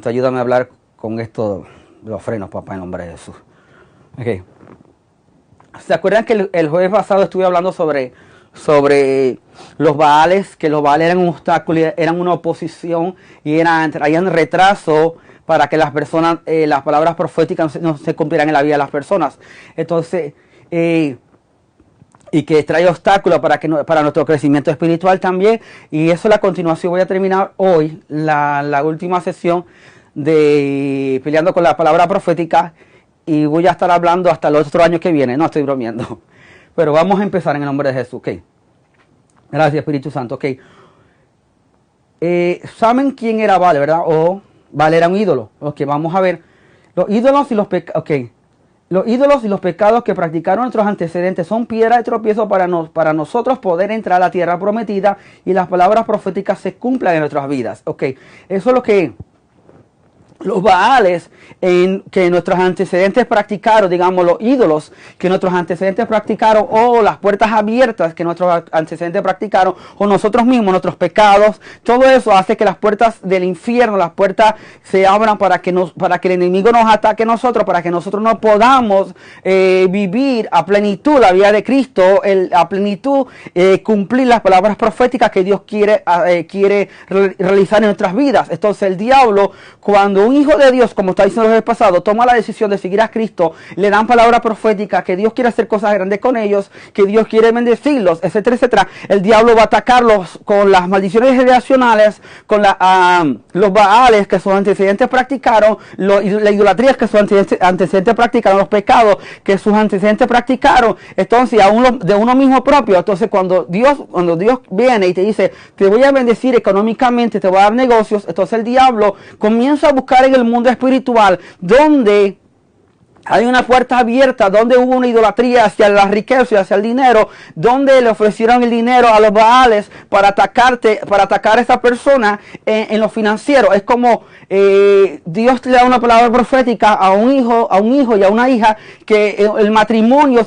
Ayúdame a hablar con esto de los frenos, papá, en nombre de Jesús. Okay. ¿Se acuerdan que el jueves pasado estuve hablando sobre los Baales? Que los Baales eran un obstáculo, eran una oposición y traían retraso para que las personas, las palabras proféticas no se cumplieran en la vida de las personas. Entonces, y que trae obstáculos para nuestro crecimiento espiritual también. Y eso es la continuación. Voy a terminar hoy la última sesión de Peleando con la Palabra Profética. Y voy a estar hablando hasta el otro año que viene. No, estoy bromeando. Pero vamos a empezar en el nombre de Jesús. Okay. Gracias, Espíritu Santo. Okay. ¿Saben quién era Baal, verdad? Baal era un ídolo. Ok, vamos a ver. Los ídolos y los pecados. Okay. Los ídolos y los pecados que practicaron nuestros antecedentes son piedra de tropiezo para nosotros poder entrar a la tierra prometida y las palabras proféticas se cumplan en nuestras vidas. Ok, eso es lo que los Baales que nuestros antecedentes practicaron, digamos los ídolos que nuestros antecedentes practicaron, o las puertas abiertas que nuestros antecedentes practicaron, o nosotros mismos, nuestros pecados, todo eso hace que las puertas del infierno, las puertas se abran para que el enemigo nos ataque a nosotros, para que nosotros no podamos vivir a plenitud la vida de Cristo, a plenitud cumplir las palabras proféticas que Dios quiere realizar en nuestras vidas. Entonces el diablo, cuando un hijo de Dios, como está diciendo el pasado, toma la decisión de seguir a Cristo, le dan palabra profética, que Dios quiere hacer cosas grandes con ellos, que Dios quiere bendecirlos, etcétera, etcétera. El diablo va a atacarlos con las maldiciones generacionales, con los Baales que sus antecedentes practicaron, la idolatría que sus antecedentes practicaron, los pecados que sus antecedentes practicaron. Entonces, de uno mismo propio. Entonces, cuando Dios viene y te dice, te voy a bendecir económicamente, te voy a dar negocios, entonces el diablo comienza a buscar en el mundo espiritual donde hay una puerta abierta, donde hubo una idolatría hacia la riqueza y hacia el dinero, donde le ofrecieron el dinero a los Baales para atacar a esa persona en lo financiero. Es como Dios le da una palabra profética a un hijo y a una hija, que el matrimonio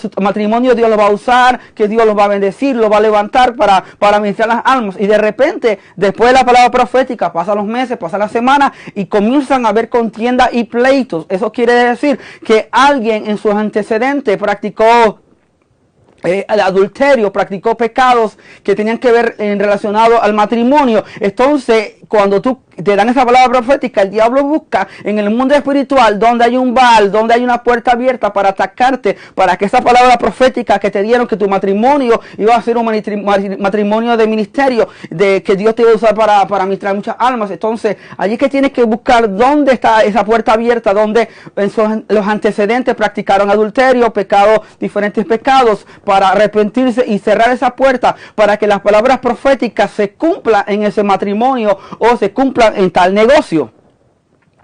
Dios lo va a usar, que Dios los va a bendecir, lo va a levantar para ministrar las almas. Y de repente, después de la palabra profética, pasan los meses, pasan las semanas y comienzan a haber contiendas y pleitos. Eso quiere decir que alguien en sus antecedentes practicó el adulterio, practicó pecados que tenían que ver relacionados al matrimonio. Entonces, cuando te dan esa palabra profética, el diablo busca en el mundo espiritual donde hay un Baal, donde hay una puerta abierta para atacarte, para que esa palabra profética que te dieron, que tu matrimonio iba a ser un matrimonio de ministerio, de que Dios te iba a usar para ministrar muchas almas. Entonces, allí es que tienes que buscar dónde está esa puerta abierta, donde los antecedentes practicaron adulterio, diferentes pecados, para arrepentirse y cerrar esa puerta, para que las palabras proféticas se cumplan en ese matrimonio o se cumplan en tal negocio.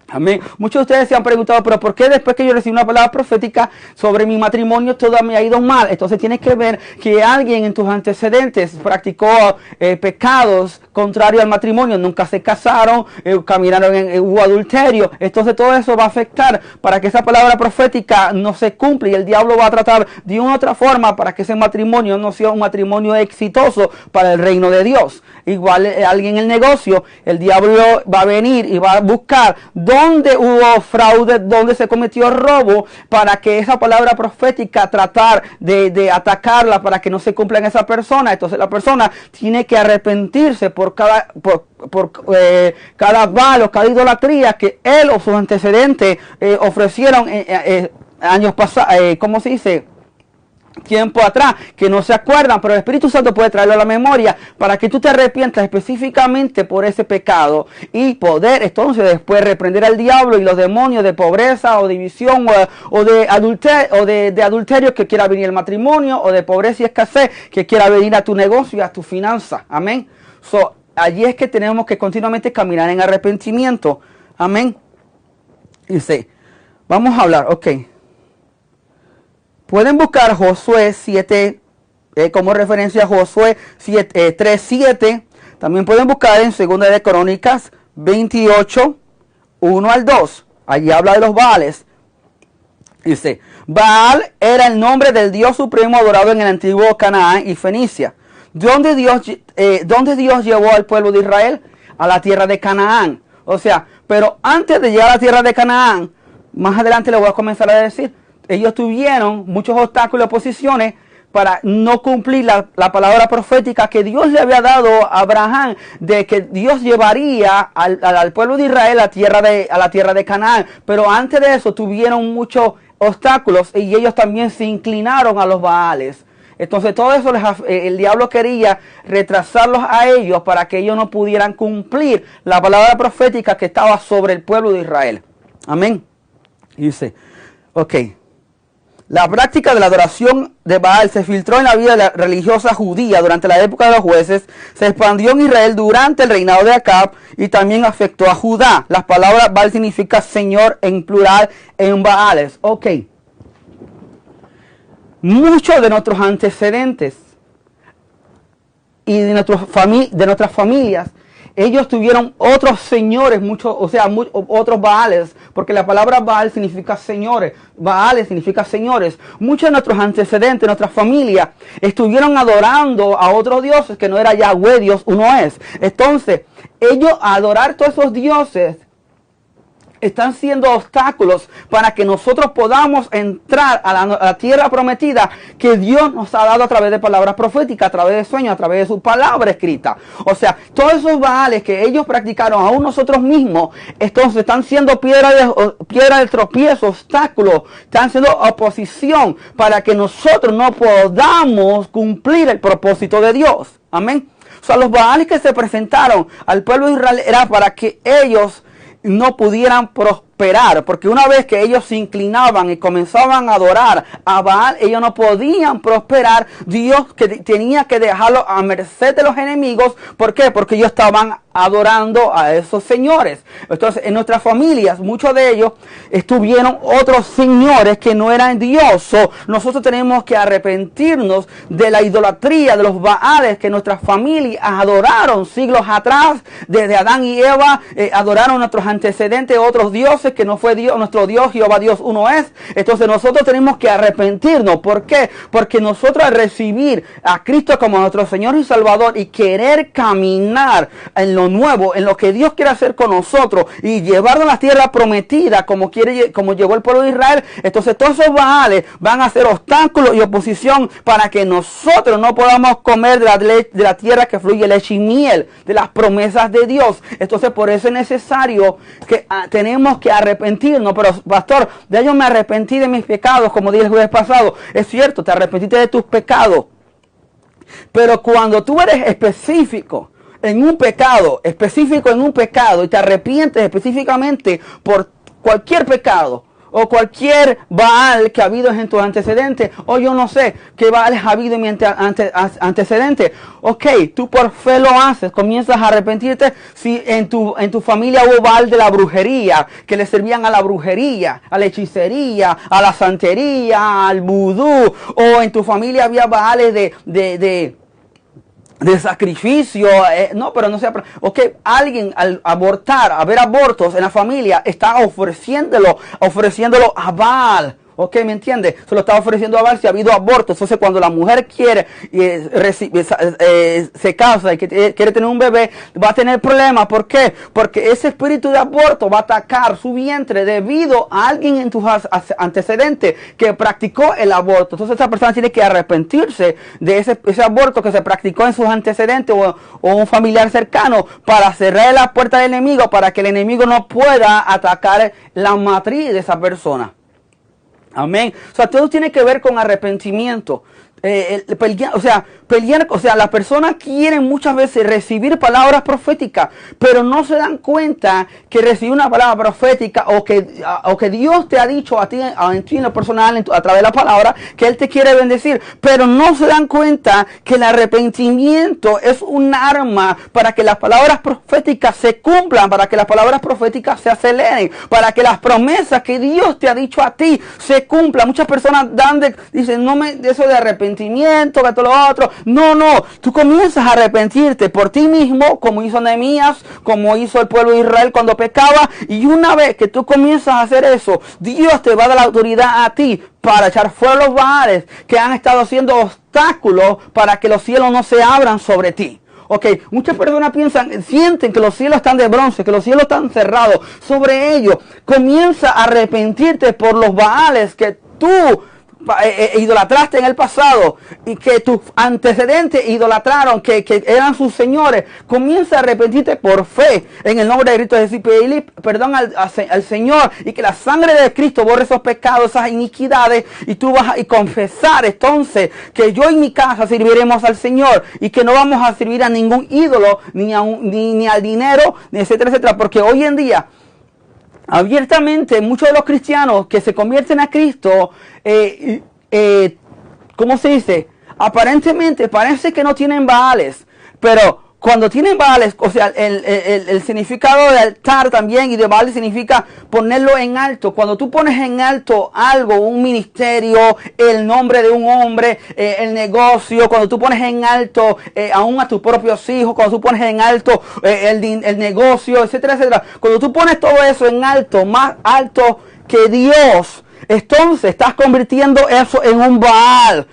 Amén. Muchos de ustedes se han preguntado, pero ¿por qué después que yo recibí una palabra profética sobre mi matrimonio todo me ha ido mal? Entonces tienes que ver que alguien en tus antecedentes practicó pecados contrarios al matrimonio, nunca se casaron, hubo adulterio. Entonces todo eso va a afectar para que esa palabra profética no se cumpla, y el diablo va a tratar de una u otra forma para que ese matrimonio no sea un matrimonio exitoso para el reino de Dios. Igual alguien en el negocio, el diablo va a venir y va a buscar dónde hubo fraude, dónde se cometió robo, para que esa palabra profética tratar de atacarla para que no se cumpla en esa persona. Entonces la persona tiene que arrepentirse por cada Baal o cada idolatría que él o sus antecedentes ofrecieron años pasados, ¿cómo se dice? Tiempo atrás, que no se acuerdan, pero el Espíritu Santo puede traerlo a la memoria para que tú te arrepientas específicamente por ese pecado y poder entonces después reprender al diablo y los demonios de pobreza o división o de adulterio que quiera venir el matrimonio, o de pobreza y escasez que quiera venir a tu negocio y a tu finanza. Amén. Allí es que tenemos que continuamente caminar en arrepentimiento. Amén. Dice, vamos a hablar, ok. Pueden buscar Josué 7 como referencia a Josué 3:7. También pueden buscar en 2 de Crónicas 28, 1 al 2. Allí habla de los Baales. Dice, Baal era el nombre del Dios supremo adorado en el antiguo Canaán y Fenicia. ¿Dónde Dios llevó al pueblo de Israel? A la tierra de Canaán. O sea, Pero antes de llegar a la tierra de Canaán, más adelante le voy a comenzar a decir, ellos tuvieron muchos obstáculos y oposiciones para no cumplir la palabra profética que Dios le había dado a Abraham, de que Dios llevaría al pueblo de Israel a la tierra de Canaán. Pero antes de eso tuvieron muchos obstáculos y ellos también se inclinaron a los Baales. Entonces todo eso el diablo quería retrasarlos a ellos para que ellos no pudieran cumplir la palabra profética que estaba sobre el pueblo de Israel. Amén. Y dice, ok. La práctica de la adoración de Baal se filtró en la vida religiosa judía durante la época de los jueces, se expandió en Israel durante el reinado de Acab y también afectó a Judá. Las palabras Baal significa Señor en plural en Baales. Ok. Muchos de nuestros antecedentes y de nuestras familias, ellos tuvieron otros señores, otros Baales, porque la palabra Baal significa señores, Baales significa señores. Muchos de nuestros antecedentes, nuestras familias, estuvieron adorando a otros dioses que no era Yahweh, Dios uno es. Entonces, ellos adorar todos esos dioses están siendo obstáculos para que nosotros podamos entrar a la tierra prometida que Dios nos ha dado a través de palabras proféticas, a través de sueños, a través de su palabra escrita. O sea, todos esos baales que ellos practicaron aún nosotros mismos, entonces están siendo piedra de tropiezo, obstáculos, están siendo oposición para que nosotros no podamos cumplir el propósito de Dios. Amén. O sea, los baales que se presentaron al pueblo de Israel era para que ellos no pudieran prosperar, porque una vez que ellos se inclinaban y comenzaban a adorar a Baal, ellos no podían prosperar. Dios tenía que dejarlo a merced de los enemigos. ¿Por qué? Porque ellos estaban adorando a esos señores. Entonces, en nuestras familias, muchos de ellos estuvieron otros señores que no eran Dios. Nosotros tenemos que arrepentirnos de la idolatría, de los Baales que nuestras familias adoraron siglos atrás. Desde Adán y Eva adoraron a nuestros antecedentes otros dioses que no fue Dios, nuestro Dios, Jehová Dios uno es. Entonces nosotros tenemos que arrepentirnos. ¿Por qué? Porque nosotros al recibir a Cristo como nuestro Señor y Salvador y querer caminar en lo nuevo, en lo que Dios quiere hacer con nosotros y llevarnos a la tierra prometida como llegó el pueblo de Israel, entonces todos esos Baales van a ser obstáculos y oposición para que nosotros no podamos comer de la tierra que fluye leche y miel, de las promesas de Dios. Entonces por eso es necesario que tenemos que arrepentirnos. Pero pastor, ya yo me arrepentí de mis pecados, como dije el jueves pasado. Es cierto, te arrepentiste de tus pecados, pero cuando tú eres específico en un pecado y te arrepientes específicamente por cualquier pecado o cualquier Baal que ha habido en tus antecedentes, o yo no sé qué Baal ha habido en mi antecedente. Ok, tú por fe lo haces, comienzas a arrepentirte. Si en tu familia hubo Baal de la brujería, que le servían a la brujería, a la hechicería, a la santería, al vudú, o en tu familia había Baales de sacrificio, pero no sé, ok, alguien al haber abortos en la familia está ofreciéndolo a Baal. Ok, ¿me entiende? Se lo está ofreciendo a Baal si ha habido abortos. Entonces cuando la mujer quiere se casa y quiere tener un bebé, va a tener problemas. ¿Por qué? Porque ese espíritu de aborto va a atacar su vientre debido a alguien en tus antecedentes que practicó el aborto. Entonces esa persona tiene que arrepentirse de ese aborto que se practicó en sus antecedentes o un familiar cercano, para cerrar la puerta del enemigo, para que el enemigo no pueda atacar la matriz de esa persona. Amén. O sea, todo tiene que ver con arrepentimiento. Las personas quieren muchas veces recibir palabras proféticas, pero no se dan cuenta que recibir una palabra profética o que Dios te ha dicho a ti en lo personal, a través de la palabra, que Él te quiere bendecir, pero no se dan cuenta que el arrepentimiento es un arma para que las palabras proféticas se cumplan, para que las palabras proféticas se aceleren, para que las promesas que Dios te ha dicho a ti se cumplan. Muchas personas dicen, no me, eso de arrepentimiento, que todo lo otro. No, tú comienzas a arrepentirte por ti mismo, como hizo Nehemías, como hizo el pueblo de Israel cuando pecaba, y una vez que tú comienzas a hacer eso, Dios te va a dar la autoridad a ti para echar fuera los Baales que han estado haciendo obstáculos para que los cielos no se abran sobre ti. Ok, muchas personas sienten que los cielos están de bronce, que los cielos están cerrados sobre ellos. Comienza a arrepentirte por los Baales que tú idolatraste en el pasado y que tus antecedentes idolatraron, que eran sus señores. Comienza a arrepentirte por fe en el nombre de Cristo Jesús, pedirle perdón al Señor, y que la sangre de Cristo borre esos pecados, esas iniquidades, y tú vas a confesar entonces que yo y mi casa serviremos al Señor y que no vamos a servir a ningún ídolo, ni al dinero, ni etcétera, etcétera, porque hoy en día abiertamente muchos de los cristianos que se convierten a Cristo, ¿cómo se dice? Aparentemente parece que no tienen Baales, pero cuando tienen Baales, o sea, el significado de altar también y de Baal significa ponerlo en alto. Cuando tú pones en alto algo, un ministerio, el nombre de un hombre, el negocio, cuando tú pones en alto aún a tus propios hijos, cuando tú pones en alto el negocio, etcétera, etcétera. Cuando tú pones todo eso en alto, más alto que Dios, entonces estás convirtiendo eso en un Baal.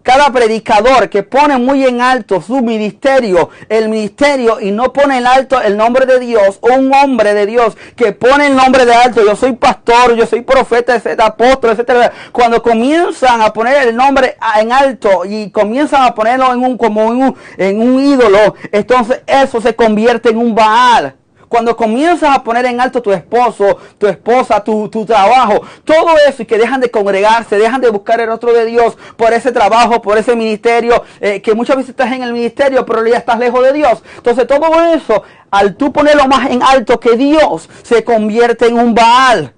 Cada predicador que pone muy en alto su ministerio, el ministerio, y no pone en alto el nombre de Dios, o un hombre de Dios que pone el nombre de alto, yo soy pastor, yo soy profeta, etcétera, apóstol, etcétera. Cuando comienzan a poner el nombre en alto y comienzan a ponerlo en un ídolo, entonces eso se convierte en un Baal. Cuando comienzas a poner en alto tu esposo, tu esposa, tu trabajo, todo eso, y que dejan de congregarse, dejan de buscar el rostro de Dios por ese trabajo, por ese ministerio, que muchas veces estás en el ministerio, pero ya estás lejos de Dios. Entonces todo eso, al tú ponerlo más en alto que Dios, se convierte en un Baal.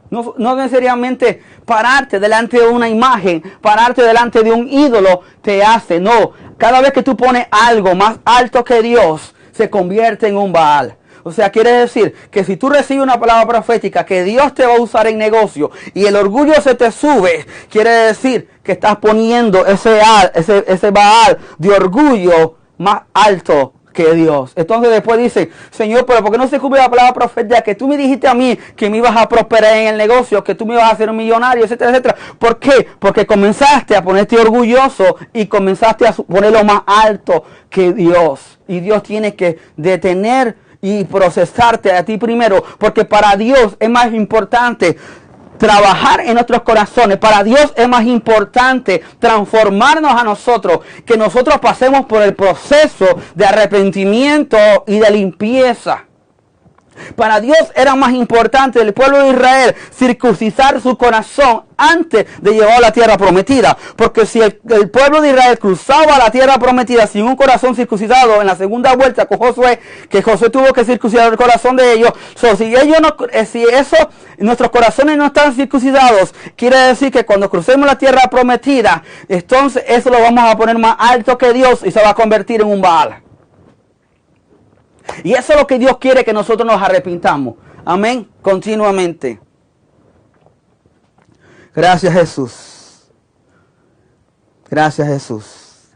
No necesariamente pararte delante de una imagen, pararte delante de un ídolo te hace, no. Cada vez que tú pones algo más alto que Dios, se convierte en un Baal. O sea, quiere decir que si tú recibes una palabra profética que Dios te va a usar en negocio y el orgullo se te sube, quiere decir que estás poniendo ese Baal de orgullo más alto que Dios. Entonces después dice, Señor, pero ¿por qué no se cumple la palabra profética que tú me dijiste a mí que me ibas a prosperar en el negocio, que tú me ibas a hacer un millonario, etcétera, etcétera? ¿Por qué? Porque comenzaste a ponerte orgulloso y comenzaste a ponerlo más alto que Dios. Y Dios tiene que detener y procesarte a ti primero, porque para Dios es más importante trabajar en nuestros corazones. Para Dios es más importante transformarnos a nosotros, que nosotros pasemos por el proceso de arrepentimiento y de limpieza. Para Dios era más importante el pueblo de Israel circuncidar su corazón antes de llevar a la tierra prometida. Porque si el pueblo de Israel cruzaba la tierra prometida sin un corazón circuncidado en la segunda vuelta con Josué, que Josué tuvo que circuncidar el corazón de ellos, nuestros corazones no están circuncidados, quiere decir que cuando crucemos la tierra prometida, entonces eso lo vamos a poner más alto que Dios y se va a convertir en un Baal. Y eso es lo que Dios quiere, que nosotros nos arrepintamos. Amén. Continuamente. Gracias, Jesús. Gracias, Jesús.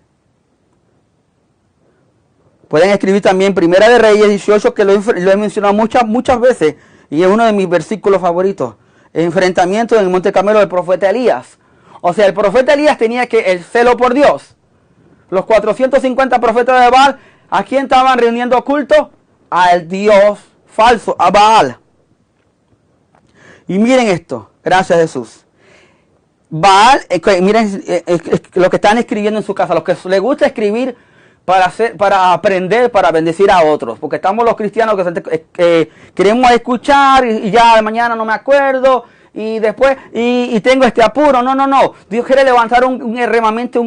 Pueden escribir también Primera de Reyes 18, que lo he mencionado muchas veces. Y es uno de mis versículos favoritos. El enfrentamiento en el Monte Carmelo del profeta Elías. O sea, el profeta Elías tenía el celo por Dios. Los 450 profetas de Baal, ¿a quién estaban rindiendo culto? Al Dios falso, a Baal. Y miren esto, gracias Jesús. Baal, miren lo que están escribiendo en su casa, los que les gusta escribir para aprender, para bendecir a otros. Porque estamos los cristianos que queremos escuchar y ya de mañana no me acuerdo. Y después, y tengo este apuro. No. Dios quiere levantar un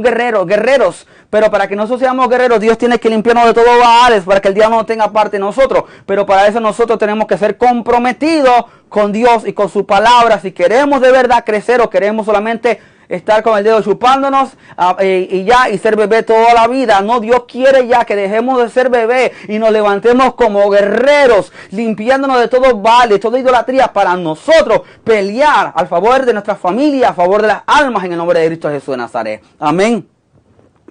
guerreros. Pero para que nosotros seamos guerreros, Dios tiene que limpiarnos de todos Baales para que el diablo no tenga parte de nosotros. Pero para eso nosotros tenemos que ser comprometidos con Dios y con su palabra. Si queremos de verdad crecer o queremos solamente estar con el dedo chupándonos y ser bebé toda la vida. No, Dios quiere ya que dejemos de ser bebé y nos levantemos como guerreros, limpiándonos de todo Baal, de toda idolatría, para nosotros pelear a favor de nuestra familia, a favor de las almas, en el nombre de Cristo Jesús de Nazaret. Amén.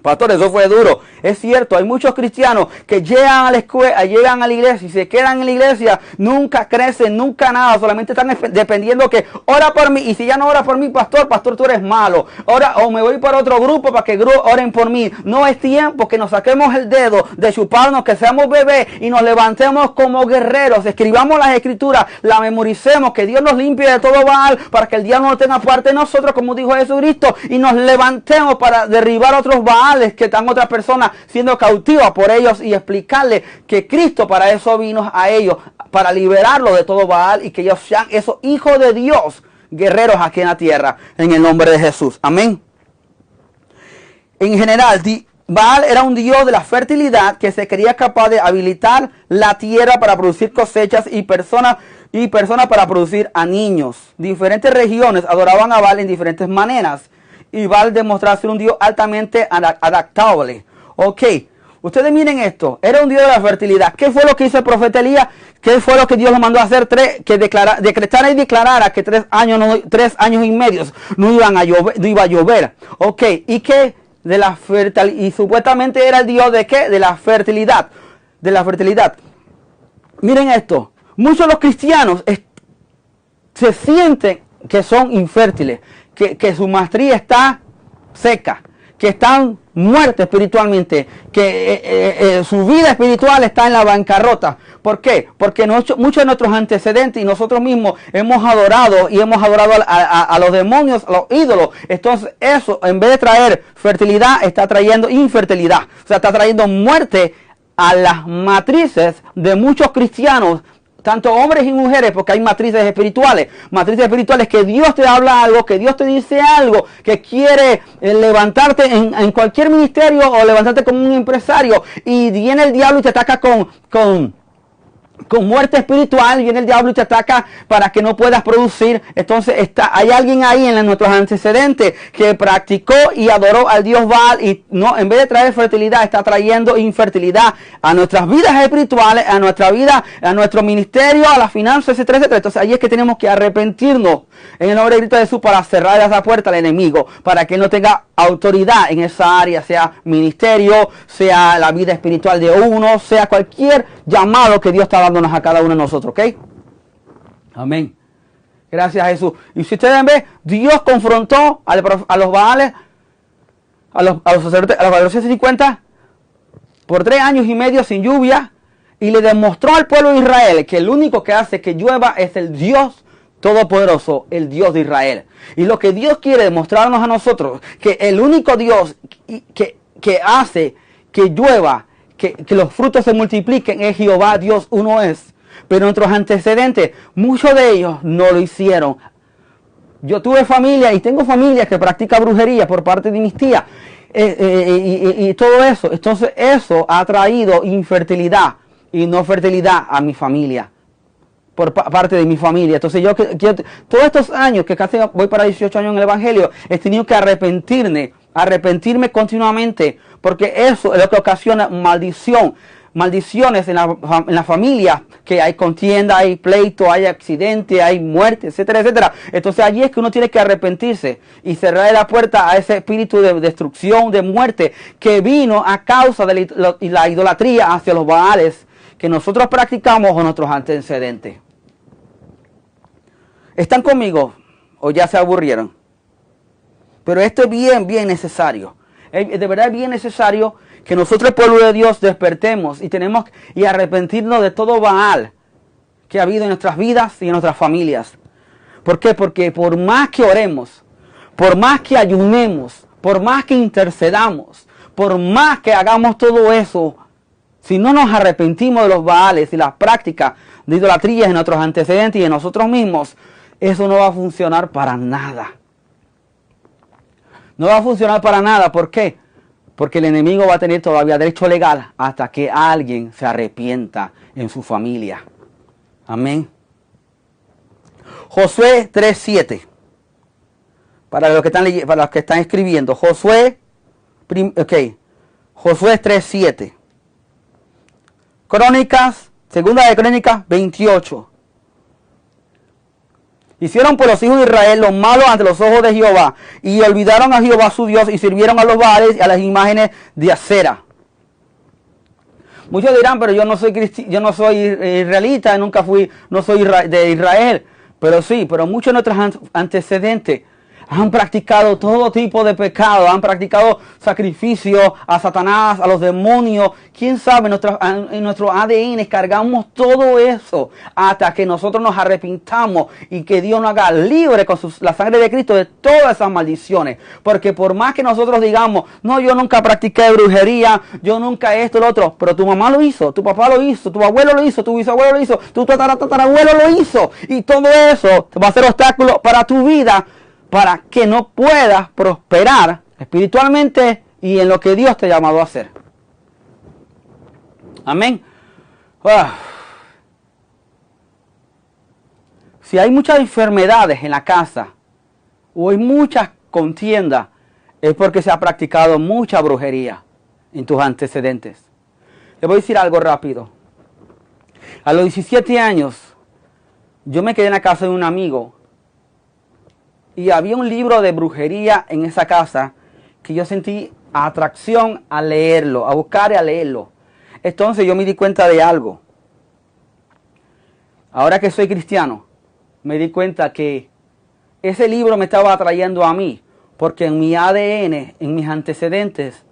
Pastor, eso fue duro. Es cierto, hay muchos cristianos que llegan a la escuela, llegan a la iglesia y se quedan en la iglesia, nunca crecen, nunca nada, solamente están dependiendo que ora por mí, y si ya no ora por mí, pastor, tú eres malo. Ora, o me voy para otro grupo para que oren por mí. No es tiempo que nos saquemos el dedo de chuparnos, que seamos bebés y nos levantemos como guerreros, escribamos las escrituras, la memoricemos, que Dios nos limpie de todo Baal para que el diablo no tenga parte de nosotros, como dijo Jesucristo, y nos levantemos para derribar otros Baales que están otras personas siendo cautivas por ellos, y explicarles que Cristo para eso vino a ellos, para liberarlos de todo Baal, y que ellos sean esos hijos de Dios, guerreros aquí en la tierra, en el nombre de Jesús. Amén. En general, Baal era un dios de la fertilidad que se creía capaz de habilitar la tierra para producir cosechas y personas para producir a niños. Diferentes regiones adoraban a Baal en diferentes maneras, y Baal demostraba ser un dios altamente adaptable. Ok, ustedes miren esto, era un dios de la fertilidad. ¿Qué fue lo que hizo el profeta Elías? ¿Qué fue lo que Dios lo mandó a hacer? Que decretara y declarara que 3 años y medio no iba a llover. Ok, y que y supuestamente era el dios de ¿qué? De la fertilidad. De la fertilidad. Miren esto, muchos de los cristianos se sienten que son infértiles, que su maestría está seca, que están muertos espiritualmente, que su vida espiritual está en la bancarrota. ¿Por qué? Porque muchos de nuestros antecedentes y nosotros mismos hemos adorado a los demonios, a los ídolos. Entonces eso, en vez de traer fertilidad, está trayendo infertilidad. O sea, está trayendo muerte a las matrices de muchos cristianos, tanto hombres y mujeres, porque hay matrices espirituales que Dios te habla algo, que Dios te dice algo, que quiere levantarte en cualquier ministerio o levantarte como un empresario, y viene el diablo y te ataca con muerte espiritual, viene el diablo y te ataca para que no puedas producir. Entonces hay alguien ahí en nuestros antecedentes que practicó y adoró al dios Baal, y no, en vez de traer fertilidad, está trayendo infertilidad a nuestras vidas espirituales, a nuestra vida, a nuestro ministerio, a las finanzas, etcétera, etcétera. Entonces ahí es que tenemos que arrepentirnos en el nombre de Cristo Jesús, para cerrar esa puerta al enemigo, para que no tenga autoridad en esa área, sea ministerio, sea la vida espiritual de uno, sea cualquier llamado que Dios está dándonos a cada uno de nosotros, ¿ok? Amén. Gracias a Jesús. Y si ustedes ven, Dios confrontó a los Baales, a los sacerdotes, a los 50 por 3 años y medio sin lluvia, y le demostró al pueblo de Israel que el único que hace que llueva es el Dios Todopoderoso, el Dios de Israel. Y lo que Dios quiere demostrarnos a nosotros, que el único Dios que hace que llueva, que los frutos se multipliquen, es Jehová, Dios uno es. Pero nuestros antecedentes, muchos de ellos no lo hicieron. Yo tuve familia y tengo familia que practica brujería por parte de mis tías. Y todo eso. Entonces eso ha traído infertilidad y no fertilidad a mi familia, por parte de mi familia. Entonces yo todos estos años, que casi voy para 18 años en el Evangelio, he tenido que arrepentirme continuamente, porque eso es lo que ocasiona maldiciones en la familia, que hay contienda, hay pleito, hay accidente, hay muerte, etcétera, etcétera. Entonces allí es que uno tiene que arrepentirse y cerrar la puerta a ese espíritu de destrucción, de muerte, que vino a causa de la idolatría hacia los Baales que nosotros practicamos con nuestros antecedentes. ¿Están conmigo o ya se aburrieron? Pero esto es bien necesario. De verdad es bien necesario que nosotros, el pueblo de Dios, despertemos y arrepentirnos de todo Baal que ha habido en nuestras vidas y en nuestras familias. ¿Por qué? Porque por más que oremos, por más que ayunemos, por más que intercedamos, por más que hagamos todo eso, si no nos arrepentimos de los Baales y las prácticas de idolatría en nuestros antecedentes y en nosotros mismos, eso no va a funcionar para nada. No va a funcionar para nada. ¿Por qué? Porque el enemigo va a tener todavía derecho legal hasta que alguien se arrepienta en su familia. Amén. Josué 3:7. Para los que están escribiendo. Josué 3:7. Segunda de Crónicas 28. Hicieron por los hijos de Israel lo malo ante los ojos de Jehová, y olvidaron a Jehová su Dios, y sirvieron a los Baales y a las imágenes de acera. Muchos dirán, pero yo no soy israelita, no soy de Israel. Pero sí, pero muchos de nuestros antecedentes han practicado todo tipo de pecado, han practicado sacrificio a Satanás, a los demonios. Quién sabe, en nuestro ADN cargamos todo eso hasta que nosotros nos arrepintamos y que Dios nos haga libre con la sangre de Cristo de todas esas maldiciones. Porque por más que nosotros digamos, no, yo nunca practiqué brujería, yo nunca esto, lo otro, pero tu mamá lo hizo, tu papá lo hizo, tu abuelo lo hizo, tu bisabuelo lo hizo, tu tatarabuelo lo hizo, y todo eso va a ser obstáculo para tu vida, para que no puedas prosperar espiritualmente y en lo que Dios te ha llamado a hacer. Amén. Si hay muchas enfermedades en la casa o hay muchas contiendas, es porque se ha practicado mucha brujería en tus antecedentes. Le voy a decir algo rápido. A los 17 años, yo me quedé en la casa de un amigo y había un libro de brujería en esa casa que yo sentí atracción a leerlo, a buscar y a leerlo. Entonces yo me di cuenta de algo. Ahora que soy cristiano, me di cuenta que ese libro me estaba atrayendo a mí, porque en mi ADN, en mis antecedentes,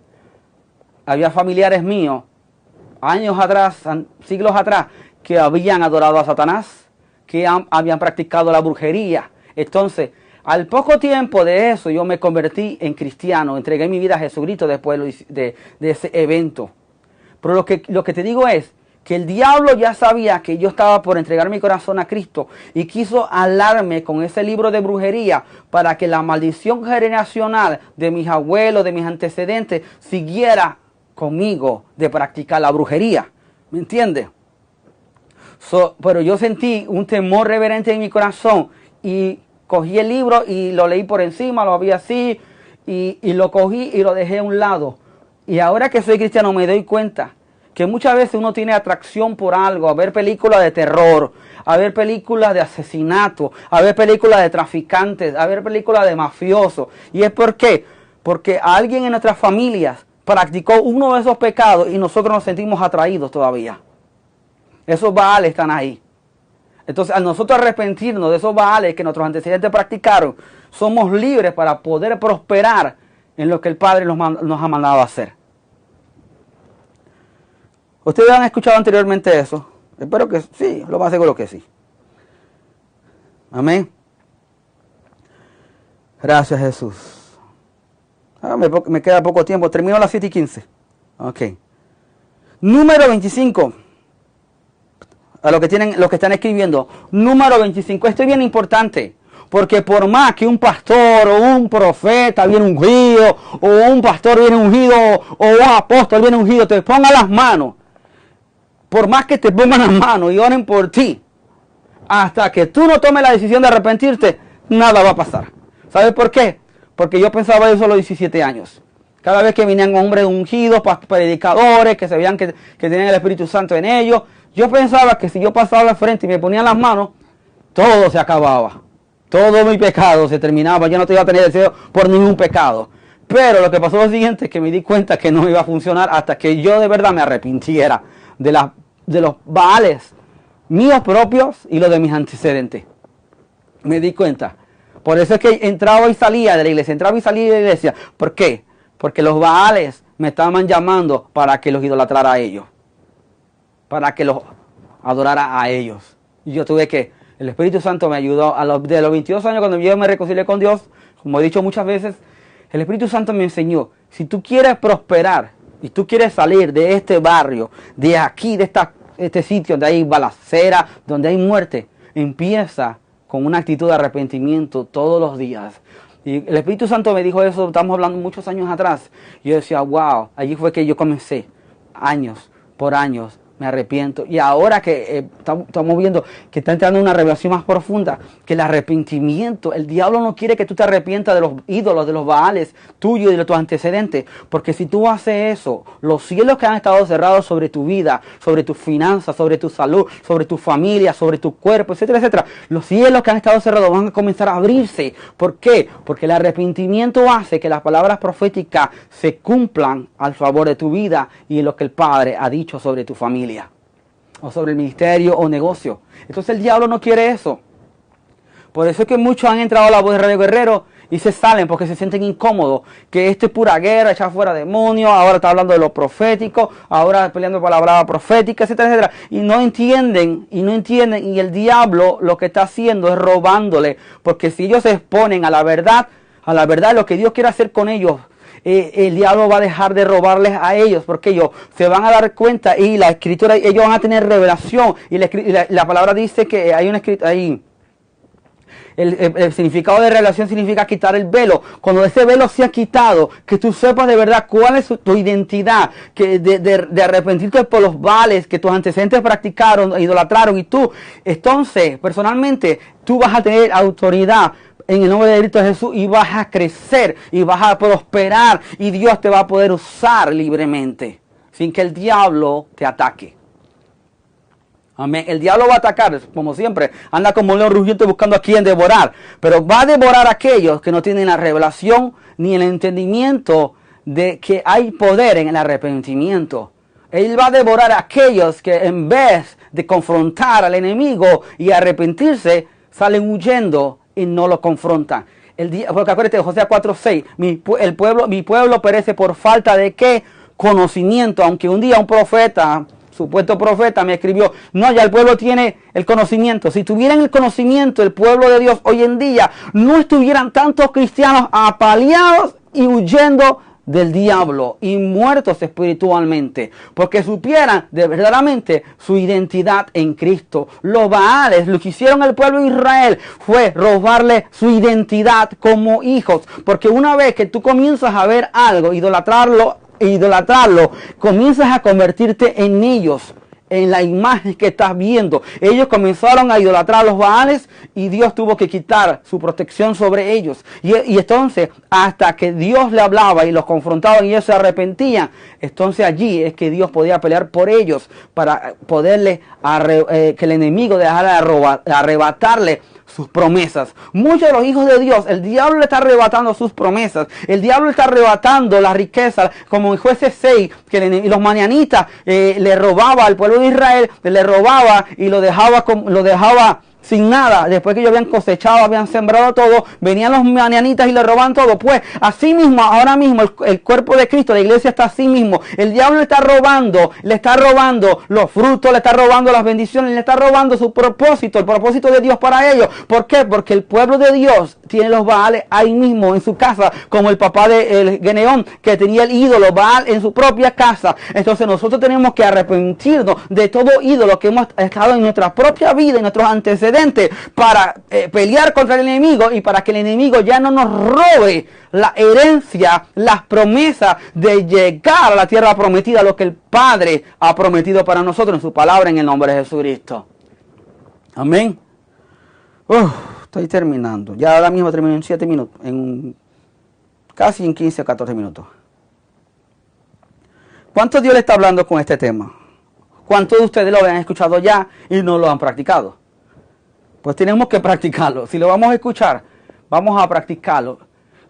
había familiares míos, años atrás, siglos atrás, que habían adorado a Satanás, que habían practicado la brujería. Entonces, al poco tiempo de eso, yo me convertí en cristiano, entregué mi vida a Jesucristo después de ese evento. Pero lo que te digo es que el diablo ya sabía que yo estaba por entregar mi corazón a Cristo y quiso alarme con ese libro de brujería para que la maldición generacional de mis abuelos, de mis antecedentes, siguiera conmigo de practicar la brujería. ¿Me entiendes? Pero yo sentí un temor reverente en mi corazón y cogí el libro y lo leí por encima, lo vi así y lo cogí y lo dejé a un lado. Y ahora que soy cristiano me doy cuenta que muchas veces uno tiene atracción por algo, a ver películas de terror, a ver películas de asesinato, a ver películas de traficantes, a ver películas de mafiosos. ¿Y es por qué? Porque alguien en nuestras familias practicó uno de esos pecados y nosotros nos sentimos atraídos todavía. Esos baales están ahí. Entonces, al nosotros arrepentirnos de esos baales que nuestros antecedentes practicaron, somos libres para poder prosperar en lo que el Padre nos ha mandado a hacer. ¿Ustedes han escuchado anteriormente eso? Espero que sí, lo más seguro que sí. Amén. Gracias, Jesús. Me queda poco tiempo. Termino a las 7:15. Ok. Número 25. A los que están escribiendo. Número 25. Esto es bien importante. Porque por más que un pastor o un profeta viene ungido, o un pastor viene ungido, o un apóstol viene ungido, te ponga las manos. Por más que te pongan las manos y oren por ti, hasta que tú no tomes la decisión de arrepentirte, nada va a pasar. ¿Sabes por qué? Porque yo pensaba eso a los 17 años. Cada vez que venían hombres ungidos, predicadores, que se veían que tenían el Espíritu Santo en ellos, yo pensaba que si yo pasaba al frente y me ponían las manos, todo se acababa. Todo mi pecado se terminaba. Yo no te iba a tener deseo por ningún pecado. Pero lo que pasó es lo siguiente, que me di cuenta que no iba a funcionar hasta que yo de verdad me arrepintiera de los baales míos propios y los de mis antecedentes. Me di cuenta. Por eso es que entraba y salía de la iglesia, entraba y salía de la iglesia. ¿Por qué? Porque los baales me estaban llamando para que los idolatrara a ellos. Para que los adorara a ellos. Y yo tuve que, el Espíritu Santo me ayudó de los 22 años cuando yo me reconcilié con Dios, como he dicho muchas veces, el Espíritu Santo me enseñó, si tú quieres prosperar y tú quieres salir de este barrio, de aquí, de este sitio donde hay balacera, donde hay muerte, empieza con una actitud de arrepentimiento todos los días. Y el Espíritu Santo me dijo eso, estamos hablando muchos años atrás. Y yo decía, wow, allí fue que yo comencé, años por años, me arrepiento. Y ahora que estamos viendo que está entrando una revelación más profunda, que el arrepentimiento, el diablo no quiere que tú te arrepientas de los ídolos, de los baales tuyos y de tus antecedentes, porque si tú haces eso, los cielos que han estado cerrados sobre tu vida, sobre tus finanzas, sobre tu salud, sobre tu familia, sobre tu cuerpo, etcétera, etcétera, los cielos que han estado cerrados van a comenzar a abrirse. ¿Por qué? Porque el arrepentimiento hace que las palabras proféticas se cumplan al favor de tu vida y en lo que el Padre ha dicho sobre tu familia o sobre el ministerio o negocio. Entonces el diablo no quiere eso. Por eso es que muchos han entrado a la voz de Radio Guerrero y se salen porque se sienten incómodos, que esto es pura guerra, echar fuera demonios, ahora está hablando de lo profético, ahora peleando por la palabra profética, etcétera, etcétera. Y no entienden, y el diablo lo que está haciendo es robándole, porque si ellos se exponen a la verdad, lo que Dios quiere hacer con ellos, el diablo va a dejar de robarles a ellos, porque ellos se van a dar cuenta y la escritura, ellos van a tener revelación, y la palabra dice que hay una escritura ahí. El significado de revelación significa quitar el velo. Cuando ese velo se ha quitado, que tú sepas de verdad cuál es tu identidad, que de arrepentirte por los vales que tus antecedentes practicaron, idolatraron, y tú, entonces, personalmente, tú vas a tener autoridad en el nombre de Cristo Jesús y vas a crecer y vas a prosperar y Dios te va a poder usar libremente sin que el diablo te ataque. Amén. El diablo va a atacar, como siempre, anda como un león rugiente buscando a quien devorar, pero va a devorar a aquellos que no tienen la revelación ni el entendimiento de que hay poder en el arrepentimiento. Él va a devorar a aquellos que en vez de confrontar al enemigo y arrepentirse, salen huyendo y no lo confrontan. Porque acuérdate, Josué 4:6, mi pueblo perece por falta de ¿qué? Conocimiento. Aunque un día un profeta, supuesto profeta, me escribió, no, ya el pueblo tiene el conocimiento. Si tuvieran el conocimiento, el pueblo de Dios hoy en día, no estuvieran tantos cristianos apaleados y huyendo del diablo y muertos espiritualmente, porque supieran de verdaderamente su identidad en Cristo. Los Baales, lo que hicieron el pueblo de Israel fue robarle su identidad como hijos, porque una vez que tú comienzas a ver algo, idolatrarlo, comienzas a convertirte en ellos, en la imagen que estás viendo. Ellos comenzaron a idolatrar a los Baales y Dios tuvo que quitar su protección sobre ellos. Y entonces, hasta que Dios le hablaba y los confrontaba y ellos se arrepentían, entonces allí es que Dios podía pelear por ellos para poderle que el enemigo dejara de arrebatarle sus promesas. Muchos de los hijos de Dios, el diablo le está arrebatando sus promesas. El diablo le está arrebatando la riqueza, como en Jueces 6, que los madianitas le robaba al pueblo de Israel, le robaba y lo dejaba sin nada. Después que ellos habían cosechado, habían sembrado todo, venían los madianitas y le roban todo. Pues así mismo, ahora mismo, el cuerpo de Cristo, la iglesia está así mismo. El diablo le está robando los frutos, le está robando las bendiciones, le está robando su propósito, el propósito de Dios para ellos. ¿Por qué? Porque el pueblo de Dios tiene los Baales ahí mismo en su casa, como el papá de Gedeón, que tenía el ídolo Baal en su propia casa. Entonces nosotros tenemos que arrepentirnos de todo ídolo que hemos estado en nuestra propia vida, en nuestros antecedentes, para pelear contra el enemigo y para que el enemigo ya no nos robe la herencia, las promesas de llegar a la tierra prometida, lo que el Padre ha prometido para nosotros en su palabra, en el nombre de Jesucristo. Amén. Estoy terminando. Ya ahora mismo termino en 7 minutos, casi en 15 o 14 minutos. ¿Cuánto Dios le está hablando con este tema? ¿Cuántos de ustedes lo habían escuchado ya y no lo han practicado? Pues tenemos que practicarlo. Si lo vamos a escuchar, vamos a practicarlo.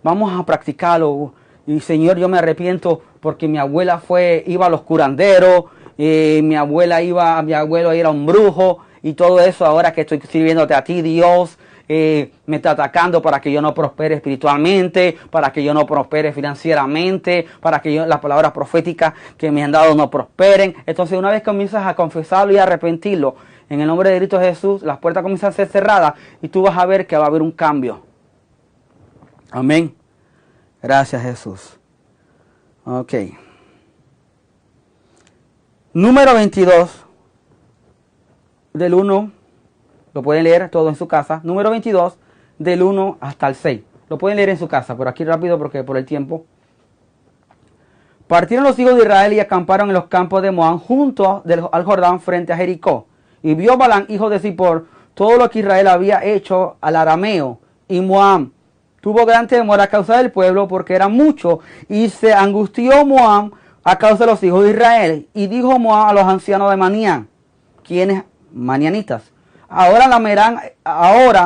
Vamos a practicarlo. Y Señor, yo me arrepiento porque mi abuela iba a los curanderos, mi abuelo era un brujo y todo eso. Ahora que estoy sirviéndote a ti, Dios, me está atacando para que yo no prospere espiritualmente, para que yo no prospere financieramente, para que las palabras proféticas que me han dado no prosperen. Entonces, una vez que comienzas a confesarlo y a arrepentirlo, en el nombre de Cristo Jesús, las puertas comienzan a ser cerradas y tú vas a ver que va a haber un cambio. Amén. Gracias, Jesús. Ok. Número 22, del 1, lo pueden leer todo en su casa. Número 22, del 1 hasta el 6. Lo pueden leer en su casa, pero aquí rápido porque por el tiempo. Partieron los hijos de Israel y acamparon en los campos de Moab junto al Jordán frente a Jericó. Y vio Balaam, hijo de Zippor, todo lo que Israel había hecho al arameo. Y Moab tuvo gran temor a causa del pueblo porque era mucho. Y se angustió Moab a causa de los hijos de Israel. Y dijo Moab a los ancianos de Manián, ¿quiénes? Manianitas. Ahora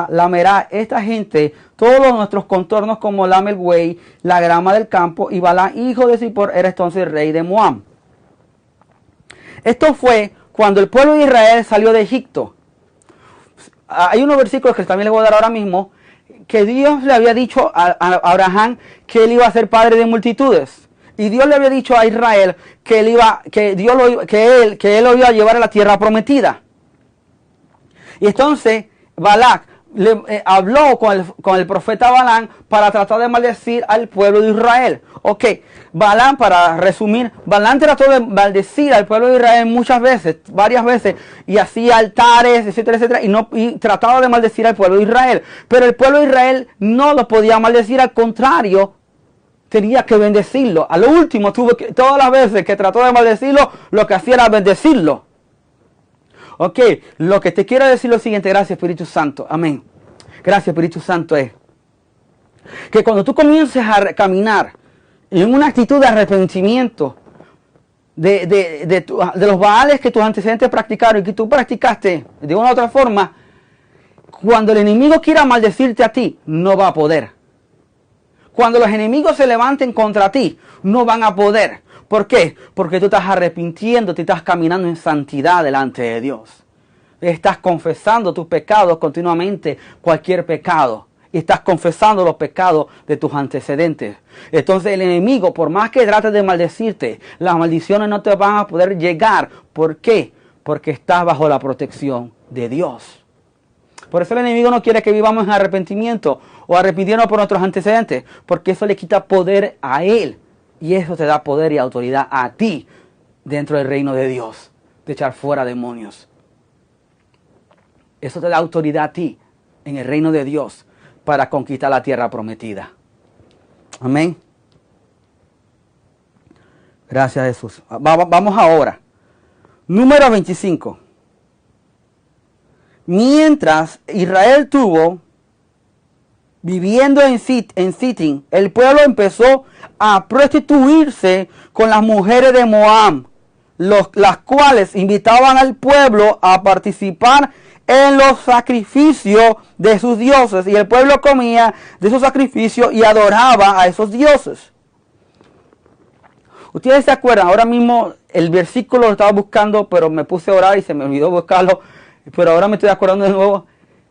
lamerá esta gente todos nuestros contornos como lame el buey, la grama del campo. Y Balaam, hijo de Zippor, era entonces rey de Moab. Esto fue cuando el pueblo de Israel salió de Egipto. Hay unos versículos que también les voy a dar ahora mismo, que Dios le había dicho a Abraham que él iba a ser padre de multitudes. Y Dios le había dicho a Israel que él lo iba a llevar a la tierra prometida. Y entonces Balac habló con el profeta Balaam para tratar de maldecir al pueblo de Israel. Ok, Balaam, para resumir, Balaam trató de maldecir al pueblo de Israel muchas veces, varias veces, y hacía altares, etcétera, etcétera, y trataba de maldecir al pueblo de Israel. Pero el pueblo de Israel no lo podía maldecir, al contrario, tenía que bendecirlo. A lo último, todas las veces que trató de maldecirlo, lo que hacía era bendecirlo. Ok, lo que te quiero decir es lo siguiente. Gracias, Espíritu Santo. Amén. Gracias, Espíritu Santo. Es que cuando tú comiences a caminar en una actitud de arrepentimiento de los baales que tus antecedentes practicaron y que tú practicaste de una u otra forma, cuando el enemigo quiera maldecirte a ti, no va a poder. Cuando los enemigos se levanten contra ti, no van a poder. ¿Por qué? Porque tú estás arrepintiendo, te estás caminando en santidad delante de Dios. Estás confesando tus pecados continuamente, cualquier pecado. Y estás confesando los pecados de tus antecedentes. Entonces el enemigo, por más que trate de maldecirte, las maldiciones no te van a poder llegar. ¿Por qué? Porque estás bajo la protección de Dios. Por eso el enemigo no quiere que vivamos en arrepentimiento o arrepintiéndonos por nuestros antecedentes, porque eso le quita poder a él. Y eso te da poder y autoridad a ti dentro del reino de Dios, de echar fuera demonios. Eso te da autoridad a ti en el reino de Dios para conquistar la tierra prometida. Amén. Gracias, Jesús. Vamos ahora. Número 25. Mientras Israel tuvo viviendo en Sittim, el pueblo empezó a prostituirse con las mujeres de Moab, las cuales invitaban al pueblo a participar en los sacrificios de sus dioses, y el pueblo comía de esos sacrificios y adoraba a esos dioses. Ustedes se acuerdan, ahora mismo el versículo lo estaba buscando, pero me puse a orar y se me olvidó buscarlo, pero ahora me estoy acordando de nuevo.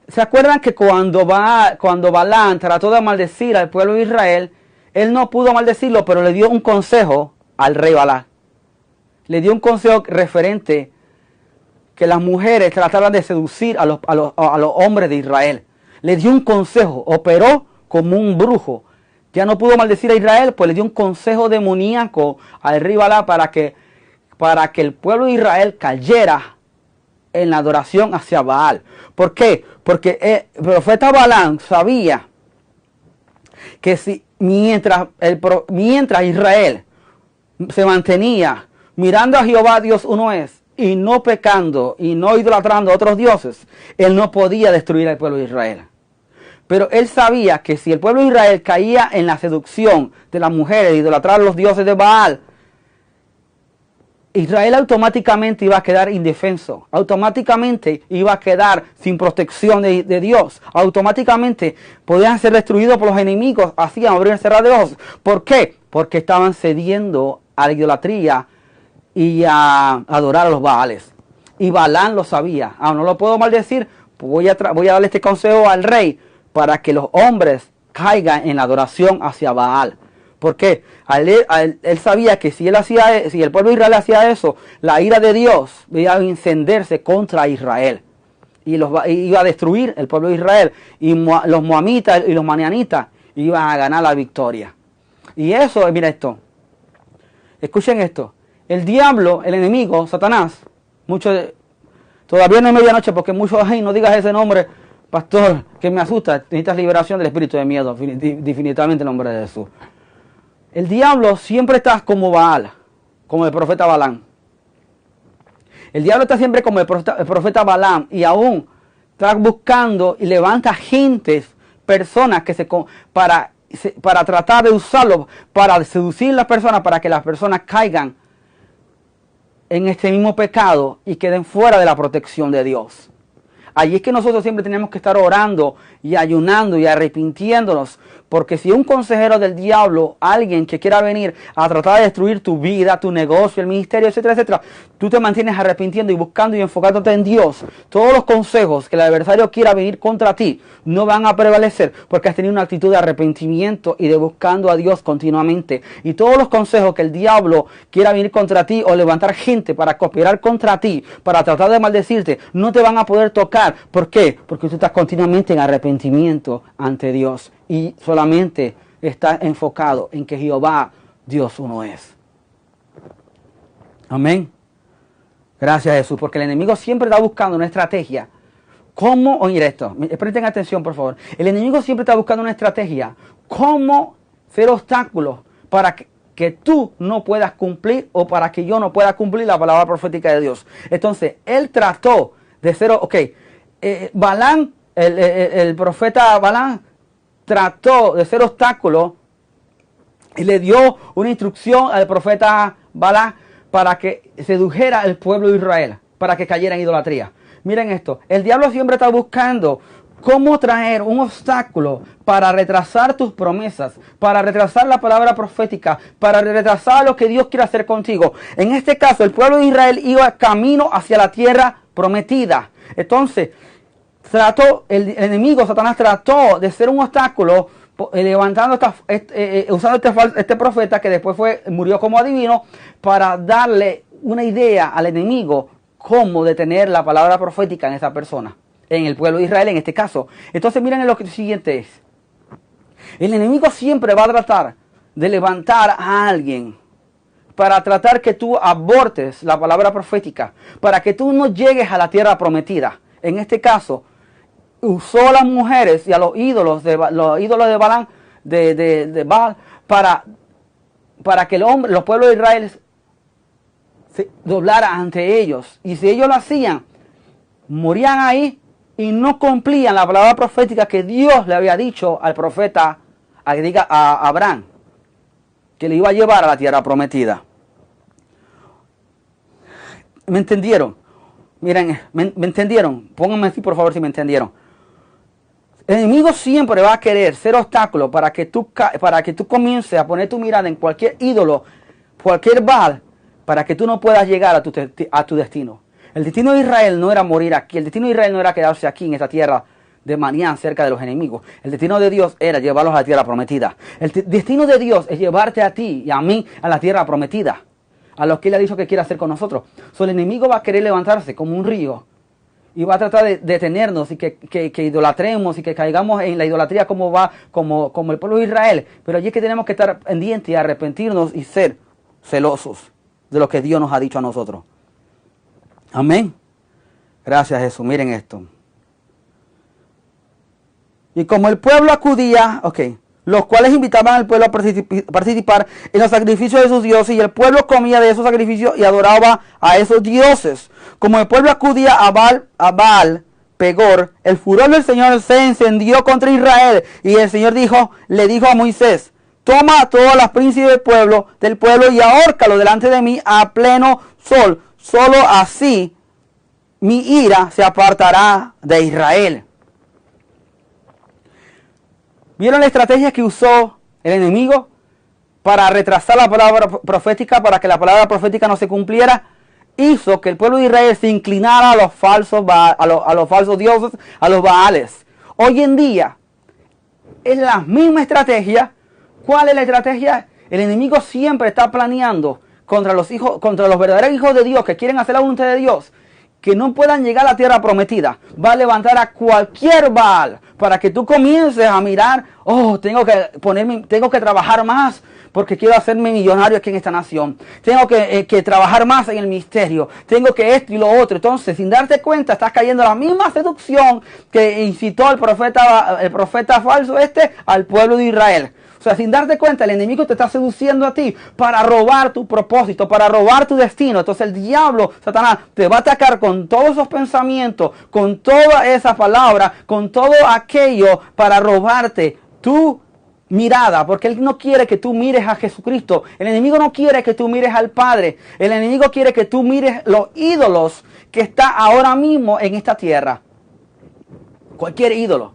¿Se acuerdan que cuando Balaam trató de maldecir al pueblo de Israel, él no pudo maldecirlo, pero le dio un consejo al rey Balaam? Le dio un consejo referente que las mujeres trataban de seducir a los hombres de Israel. Le dio un consejo, operó como un brujo. Ya no pudo maldecir a Israel, pues le dio un consejo demoníaco al rey Balaam para que el pueblo de Israel cayera en la adoración hacia Baal. ¿Por qué? Porque el profeta Balaam sabía que mientras Israel se mantenía mirando a Jehová Dios uno es, y no pecando y no idolatrando a otros dioses, él no podía destruir al pueblo de Israel. Pero él sabía que si el pueblo de Israel caía en la seducción de las mujeres, de idolatrar a los dioses de Baal, Israel automáticamente iba a quedar indefenso, automáticamente iba a quedar sin protección de Dios, automáticamente podían ser destruidos por los enemigos, hacían abrir y cerrar de ojos. ¿Por qué? Porque estaban cediendo a la idolatría y a adorar a los Baales. Y Balaam lo sabía. No lo puedo maldecir, voy a darle este consejo al rey para que los hombres caigan en la adoración hacia Baal. ¿Por qué? Él sabía que si el pueblo de Israel hacía eso, la ira de Dios iba a encenderse contra Israel. Y iba a destruir el pueblo de Israel. Y los moamitas y los manianitas iban a ganar la victoria. Y eso, mira esto. Escuchen esto. El diablo, el enemigo, Satanás, todavía no es medianoche porque muchos, no digas ese nombre, pastor, que me asusta. Necesitas liberación del espíritu de miedo, definitivamente en el nombre de Jesús. El diablo siempre está como Baal, como el profeta Balaam. El diablo está siempre como el profeta Balaam y aún está buscando y levanta gentes, personas que para tratar de usarlo, para seducir a las personas, para que las personas caigan en este mismo pecado y queden fuera de la protección de Dios. Allí es que nosotros siempre tenemos que estar orando y ayunando y arrepintiéndonos, porque si un consejero del diablo, alguien que quiera venir a tratar de destruir tu vida, tu negocio, el ministerio, etcétera, etcétera, tú te mantienes arrepintiendo y buscando y enfocándote en Dios, todos los consejos que el adversario quiera venir contra ti no van a prevalecer, porque has tenido una actitud de arrepentimiento y de buscando a Dios continuamente. Y todos los consejos que el diablo quiera venir contra ti o levantar gente para conspirar contra ti, para tratar de maldecirte, no te van a poder tocar. ¿Por qué? Porque tú estás continuamente en arrepentimiento ante Dios y solamente estás enfocado en que Jehová, Dios uno es. Amén. Gracias, Jesús, porque el enemigo siempre está buscando una estrategia. ¿Cómo? Oye esto, presten atención, por favor. El enemigo siempre está buscando una estrategia. ¿Cómo ser obstáculos para que tú no puedas cumplir o para que yo no pueda cumplir la palabra profética de Dios? Entonces, él trató de ser, Balaam, el profeta Balaam trató de ser obstáculo y le dio una instrucción al profeta Balaam para que sedujera al pueblo de Israel, para que cayera en idolatría. Miren esto, el diablo siempre está buscando cómo traer un obstáculo para retrasar tus promesas, para retrasar la palabra profética, para retrasar lo que Dios quiere hacer contigo. En este caso, el pueblo de Israel iba camino hacia la tierra prometida. Entonces, el enemigo, Satanás, trató de ser un obstáculo levantando usando este profeta que después murió como adivino para darle una idea al enemigo cómo detener la palabra profética en esa persona, en el pueblo de Israel en este caso. Entonces miren lo que siguiente es. El enemigo siempre va a tratar de levantar a alguien para tratar que tú abortes la palabra profética, para que tú no llegues a la tierra prometida. En este caso, usó a las mujeres y a los ídolos de Balaam, de Baal, para que los pueblos de Israel se doblara ante ellos. Y si ellos lo hacían, morían ahí y no cumplían la palabra profética que Dios le había dicho al profeta, a Abraham, que le iba a llevar a la tierra prometida. ¿Me entendieron? Miren, ¿me entendieron? Pónganme así, por favor, si me entendieron. El enemigo siempre va a querer ser obstáculo para que tú comiences a poner tu mirada en cualquier ídolo, cualquier Baal, para que tú no puedas llegar a tu destino. El destino de Israel no era morir aquí. El destino de Israel no era quedarse aquí en esta tierra de Madián, cerca de los enemigos. El destino de Dios era llevarlos a la tierra prometida. El destino de Dios es llevarte a ti y a mí a la tierra prometida, a los que Él ha dicho que quiere hacer con nosotros. El enemigo va a querer levantarse como un río y va a tratar de detenernos y que idolatremos y que caigamos en la idolatría como el pueblo de Israel. Pero allí es que tenemos que estar pendientes y arrepentirnos y ser celosos de lo que Dios nos ha dicho a nosotros. Amén. Gracias, Jesús. Miren esto. Y como el pueblo acudía, los cuales invitaban al pueblo a participar en los sacrificios de sus dioses, y el pueblo comía de esos sacrificios y adoraba a esos dioses. Como el pueblo acudía a Baal Pegor, el furor del Señor se encendió contra Israel, y el Señor le dijo a Moisés: toma a todas las príncipes del pueblo y ahórcalo delante de mí a pleno sol. Solo así mi ira se apartará de Israel. ¿Vieron la estrategia que usó el enemigo para retrasar la palabra profética, para que la palabra profética no se cumpliera? Hizo que el pueblo de Israel se inclinara a los falsos dioses, a los Baales. Hoy en día es la misma estrategia. ¿Cuál es la estrategia? El enemigo siempre está planeando contra los verdaderos hijos de Dios que quieren hacer la voluntad de Dios, que no puedan llegar a la tierra prometida. Va a levantar a cualquier Baal para que tú comiences a mirar: tengo que trabajar más porque quiero hacerme millonario aquí en esta nación. Tengo que trabajar más en el ministerio. Tengo que esto y lo otro. Entonces, sin darte cuenta, estás cayendo en la misma seducción que incitó el profeta falso al pueblo de Israel. O sea, sin darte cuenta, el enemigo te está seduciendo a ti para robar tu propósito, para robar tu destino. Entonces el diablo, Satanás, te va a atacar con todos esos pensamientos, con todas esas palabras, con todo aquello para robarte tu mirada, porque él no quiere que tú mires a Jesucristo. El enemigo no quiere que tú mires al Padre. El enemigo quiere que tú mires los ídolos que está ahora mismo en esta tierra. Cualquier ídolo.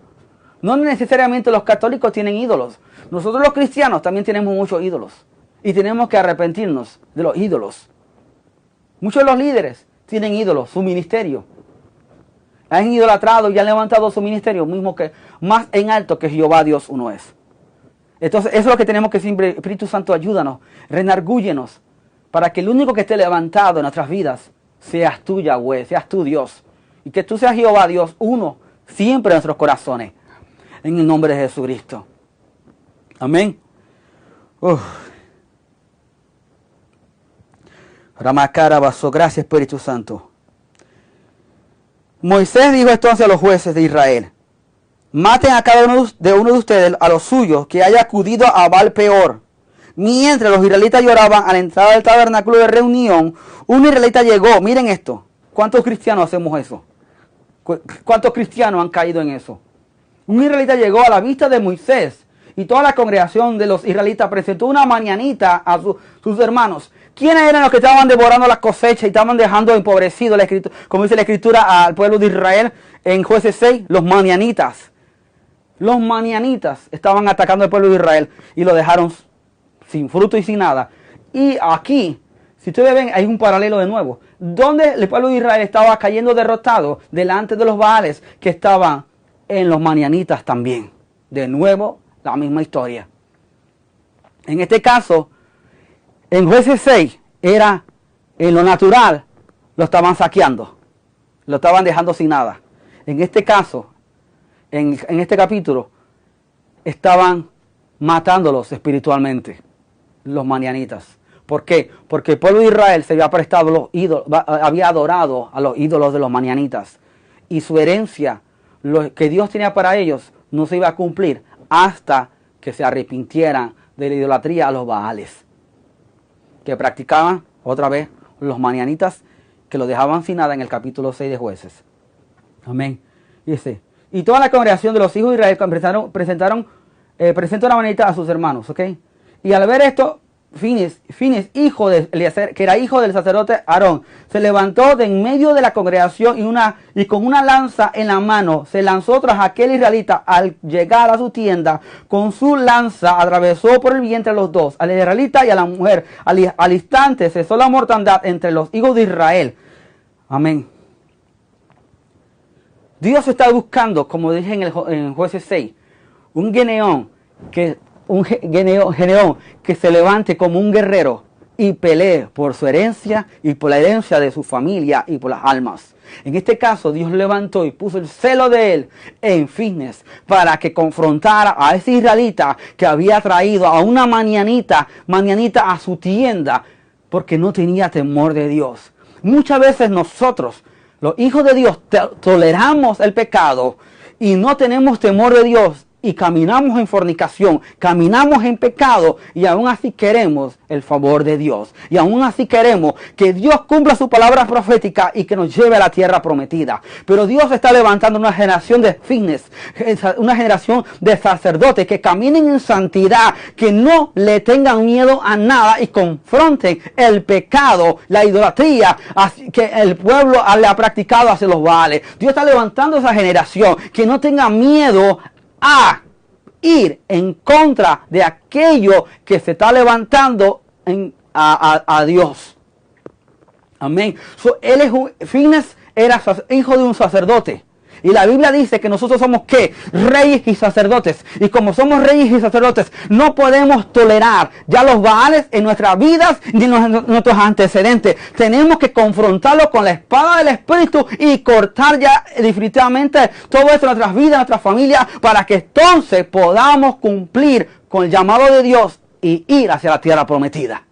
No necesariamente los católicos tienen ídolos. Nosotros los cristianos también tenemos muchos ídolos. Y tenemos que arrepentirnos de los ídolos. Muchos de los líderes tienen ídolos, su ministerio. Han idolatrado y han levantado su ministerio, mismo que más en alto que Jehová Dios uno es. Entonces, eso es lo que tenemos que siempre, Espíritu Santo, ayúdanos, renargúyenos, para que el único que esté levantado en nuestras vidas seas tú, Yahweh, seas tú, Dios. Y que tú seas Jehová, Dios, uno, siempre en nuestros corazones. En el nombre de Jesucristo. Amén. Ramacara Baso, gracias, Espíritu Santo. Moisés dijo entonces a los jueces de Israel: maten a cada uno de ustedes, a los suyos, que haya acudido a Baal Peor. Mientras los israelitas lloraban a la entrada del tabernáculo de reunión, un israelita llegó. Miren esto. ¿Cuántos cristianos hacemos eso? ¿Cuántos cristianos han caído en eso? Un israelita llegó a la vista de Moisés y toda la congregación de los israelitas presentó una mañanita a sus hermanos. ¿Quiénes eran los que estaban devorando las cosechas y estaban dejando empobrecido, como dice la escritura, al pueblo de Israel en Jueces 6? Los madianitas. Los madianitas estaban atacando al pueblo de Israel y lo dejaron sin fruto y sin nada. Y aquí, si ustedes ven, hay un paralelo de nuevo. Donde el pueblo de Israel estaba cayendo derrotado delante de los Baales que estaban en los madianitas también. De nuevo, la misma historia. En este caso, en Jueces 6, era en lo natural, lo estaban saqueando. Lo estaban dejando sin nada. En este caso, en este capítulo, estaban matándolos espiritualmente, los madianitas. ¿Por qué? Porque el pueblo de Israel se había prestado los ídolos, había adorado a los ídolos de los madianitas. Y su herencia, lo que Dios tenía para ellos, no se iba a cumplir hasta que se arrepintieran de la idolatría a los Baales, que practicaban otra vez los madianitas, que lo dejaban sin nada en el capítulo 6 de Jueces. Amén. Dice: y toda la congregación de los hijos de Israel presentó una manita a sus hermanos, ¿ok? Y al ver esto, Fines, hijo de Eliezer, que era hijo del sacerdote Aarón, se levantó de en medio de la congregación y con una lanza en la mano se lanzó tras aquel israelita. Al llegar a su tienda, con su lanza atravesó por el vientre a los dos, al israelita y a la mujer. Al instante cesó la mortandad entre los hijos de Israel. Amén. Dios está buscando, como dije en Jueces 6, un Gedeón que se levante como un guerrero y pelee por su herencia y por la herencia de su familia y por las almas. En este caso, Dios levantó y puso el celo de él en Fines para que confrontara a ese israelita que había traído a una madianita a su tienda porque no tenía temor de Dios. Muchas veces nosotros, los hijos de Dios, toleramos el pecado y no tenemos temor de Dios. Y caminamos en fornicación, caminamos en pecado y aún así queremos el favor de Dios. Y aún así queremos que Dios cumpla su palabra profética y que nos lleve a la tierra prometida. Pero Dios está levantando una generación de fines, una generación de sacerdotes que caminen en santidad, que no le tengan miedo a nada y confronten el pecado, la idolatría que el pueblo le ha practicado hacia los Baales. Dios está levantando esa generación que no tenga miedo a ir en contra de aquello que se está levantando a Dios. Amén. Fines era hijo de un sacerdote. Y la Biblia dice que nosotros somos ¿qué? Reyes y sacerdotes. Y como somos reyes y sacerdotes, no podemos tolerar ya los Baales en nuestras vidas ni en nuestros antecedentes. Tenemos que confrontarlo con la espada del Espíritu y cortar ya definitivamente todo esto en nuestras vidas, en nuestras familias, para que entonces podamos cumplir con el llamado de Dios y ir hacia la tierra prometida.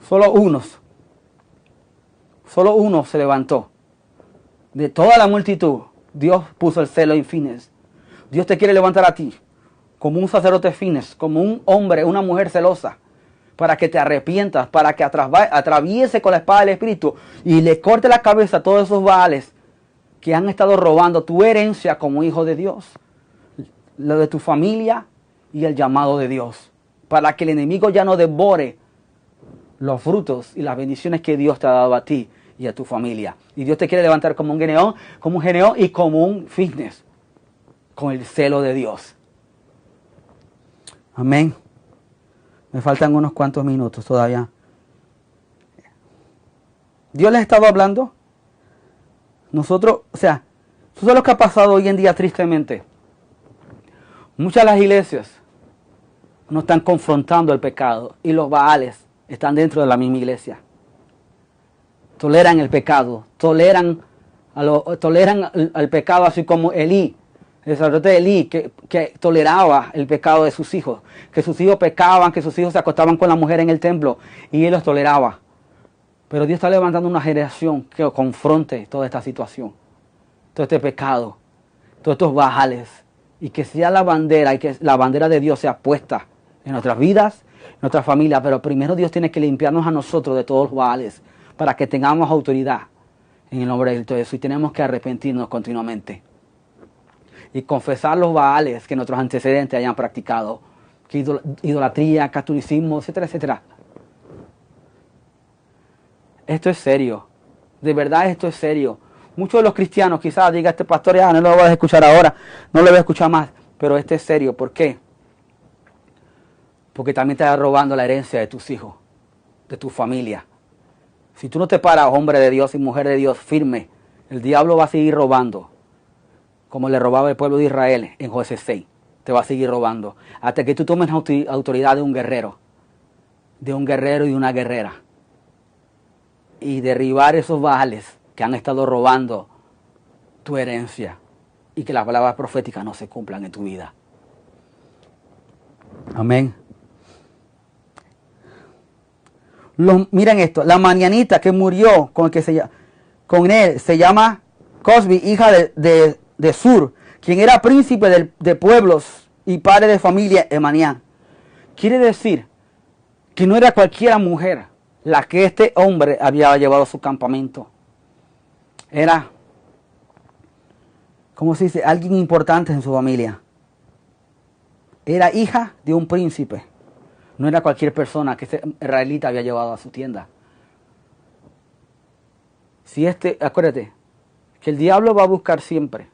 Solo uno se levantó. De toda la multitud, Dios puso el celo en Fines. Dios te quiere levantar a ti como un sacerdote fines, como un hombre, una mujer celosa, para que te arrepientas, para que atraviese con la espada del Espíritu y le corte la cabeza a todos esos Baales que han estado robando tu herencia como hijo de Dios, lo de tu familia y el llamado de Dios, para que el enemigo ya no devore los frutos y las bendiciones que Dios te ha dado a ti y a tu familia. Y Dios te quiere levantar como un geneón y como un fitness, con el celo de Dios. Amén. Me faltan unos cuantos minutos todavía. Dios les ha estado hablando. Nosotros, eso es lo que ha pasado hoy en día tristemente. Muchas de las iglesias no están confrontando el pecado y los Baales están dentro de la misma iglesia. Toleran el pecado, toleran el pecado, así como Elí, el sacerdote Elí, que toleraba el pecado de sus hijos, que sus hijos pecaban, que sus hijos se acostaban con la mujer en el templo y él los toleraba. Pero Dios está levantando una generación que confronte toda esta situación, todo este pecado, todos estos Baales, y que sea la bandera, y que la bandera de Dios sea puesta en nuestras vidas, en nuestra familia. Pero primero Dios tiene que limpiarnos a nosotros de todos los Baales, para que tengamos autoridad en el nombre de Cristo Jesús. Y tenemos que arrepentirnos continuamente y confesar los Baales que nuestros antecedentes hayan practicado, que idolatría, catolicismo, etcétera, etcétera. Esto es serio, de verdad esto es serio. Muchos de los cristianos quizás digan, este pastor ya no lo voy a escuchar ahora, no lo voy a escuchar más, pero este es serio. ¿Por qué? Porque también te está robando la herencia de tus hijos, de tu familia. Si tú no te paras, hombre de Dios y mujer de Dios, firme, el diablo va a seguir robando, como le robaba el pueblo de Israel en Josué 6. Te va a seguir robando, hasta que tú tomes autoridad de un guerrero y una guerrera, y derribar esos Baales que han estado robando tu herencia, y que las palabras proféticas no se cumplan en tu vida. Amén. Miren esto, la mañanita que murió con él se llama Cosbi, hija de Sur, quien era príncipe de pueblos y padre de familia en Madián. Quiere decir que no era cualquiera mujer la que este hombre había llevado a su campamento. Era, ¿cómo se dice?, alguien importante en su familia. Era hija de un príncipe. No era cualquier persona que ese israelita había llevado a su tienda. Acuérdate, que el diablo va a buscar siempre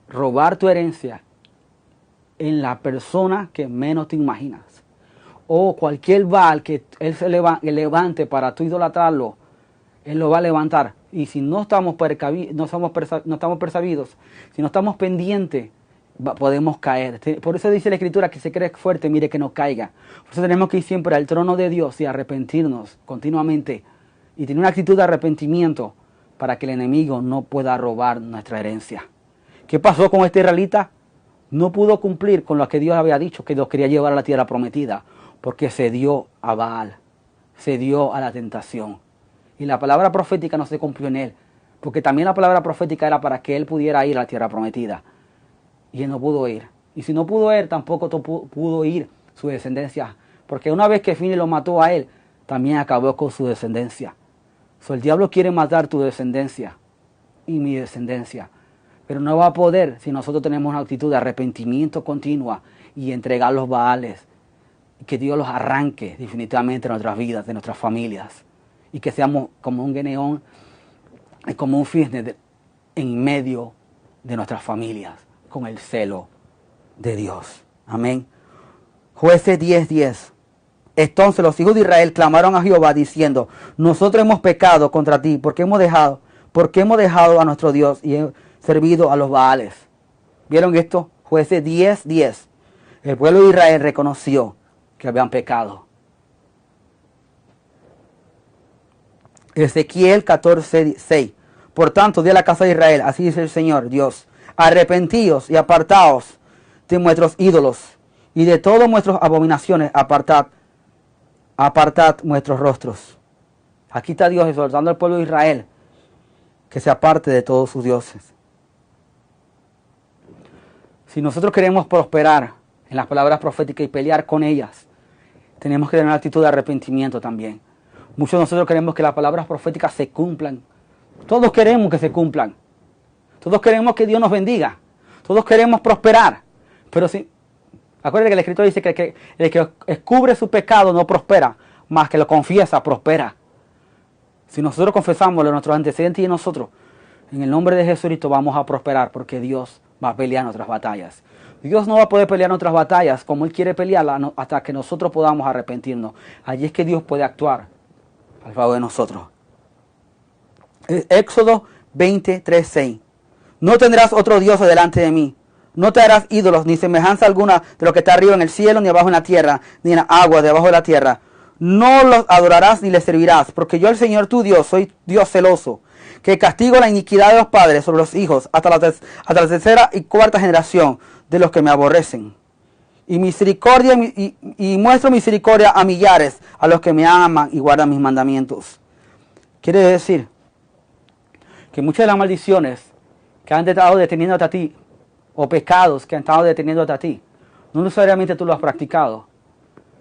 robar tu herencia en la persona que menos te imaginas. O cualquier Baal que él se levante para tú idolatrarlo, él lo va a levantar. Y si no estamos persabidos, si no estamos pendientes, podemos caer. Por eso dice la Escritura que se cree fuerte, mire que no caiga. Por eso tenemos que ir siempre al trono de Dios y arrepentirnos continuamente y tener una actitud de arrepentimiento para que el enemigo no pueda robar nuestra herencia. ¿Qué pasó con este israelita? No pudo cumplir con lo que Dios había dicho, que Dios quería llevar a la tierra prometida, porque se dio a Baal, se dio a la tentación. Y la palabra profética no se cumplió en él, porque también la palabra profética era para que él pudiera ir a la tierra prometida. Y él no pudo ir. Y si no pudo ir, tampoco pudo ir su descendencia. Porque una vez que Fini lo mató a él, también acabó con su descendencia. El diablo quiere matar tu descendencia y mi descendencia. Pero no va a poder si nosotros tenemos una actitud de arrepentimiento continua y entregar los Baales. Que Dios los arranque definitivamente de nuestras vidas, de nuestras familias. Y que seamos como un geneón, como un fitness en medio de nuestras familias, con el celo de Dios. Amén. Jueces 10:10. Entonces los hijos de Israel clamaron a Jehová diciendo, nosotros hemos pecado contra ti, porque hemos dejado a nuestro Dios y hemos servido a los Baales. ¿Vieron esto? Jueces 10:10. El pueblo de Israel reconoció que habían pecado. Ezequiel 14:6. Por tanto, di a la casa de Israel, así dice el Señor Dios, arrepentíos y apartaos de vuestros ídolos y de todas vuestras abominaciones, apartad vuestros rostros. Aquí está Dios exhortando al pueblo de Israel que se aparte de todos sus dioses. Si nosotros queremos prosperar en las palabras proféticas y pelear con ellas, tenemos que tener una actitud de arrepentimiento también. Muchos de nosotros queremos que las palabras proféticas se cumplan. Todos queremos que se cumplan. Todos queremos que Dios nos bendiga. Todos queremos prosperar. Pero si, acuérdense que el Escritor dice que el que descubre su pecado no prospera, más que lo confiesa, prospera. Si nosotros confesamos a nuestros antecedentes y nosotros, en el nombre de Jesucristo vamos a prosperar porque Dios va a pelear nuestras batallas. Dios no va a poder pelear nuestras batallas como Él quiere pelearlas hasta que nosotros podamos arrepentirnos. Allí es que Dios puede actuar al favor de nosotros. Éxodo 23:6. No tendrás otro Dios delante de mí. No te harás ídolos, ni semejanza alguna de lo que está arriba en el cielo, ni abajo en la tierra, ni en la agua debajo de la tierra. No los adorarás ni les servirás, porque yo el Señor tu Dios soy Dios celoso, que castigo la iniquidad de los padres sobre los hijos hasta la tercera y cuarta generación de los que me aborrecen. Y misericordia y muestro misericordia a millares, a los que me aman y guardan mis mandamientos. Quiere decir que muchas de las maldiciones que han estado deteniéndote a ti, o pecados que han estado deteniéndote a ti, no necesariamente tú lo has practicado.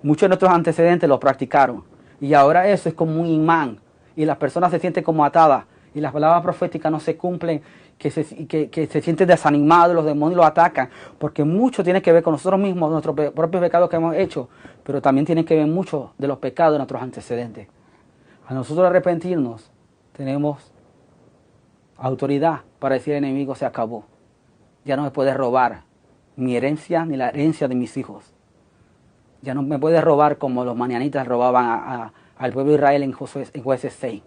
Muchos de nuestros antecedentes lo practicaron. Y ahora eso es como un imán. Y las personas se sienten como atadas. Y las palabras proféticas no se cumplen. Que se sienten desanimados, los demonios los atacan. Porque mucho tiene que ver con nosotros mismos, nuestros propios pecados que hemos hecho. Pero también tiene que ver mucho de los pecados de nuestros antecedentes. A nosotros arrepentirnos, tenemos autoridad para decir al enemigo se acabó. Ya no me puedes robar mi herencia ni la herencia de mis hijos. Ya no me puedes robar como los madianitas robaban al pueblo de Israel en Jueces 6.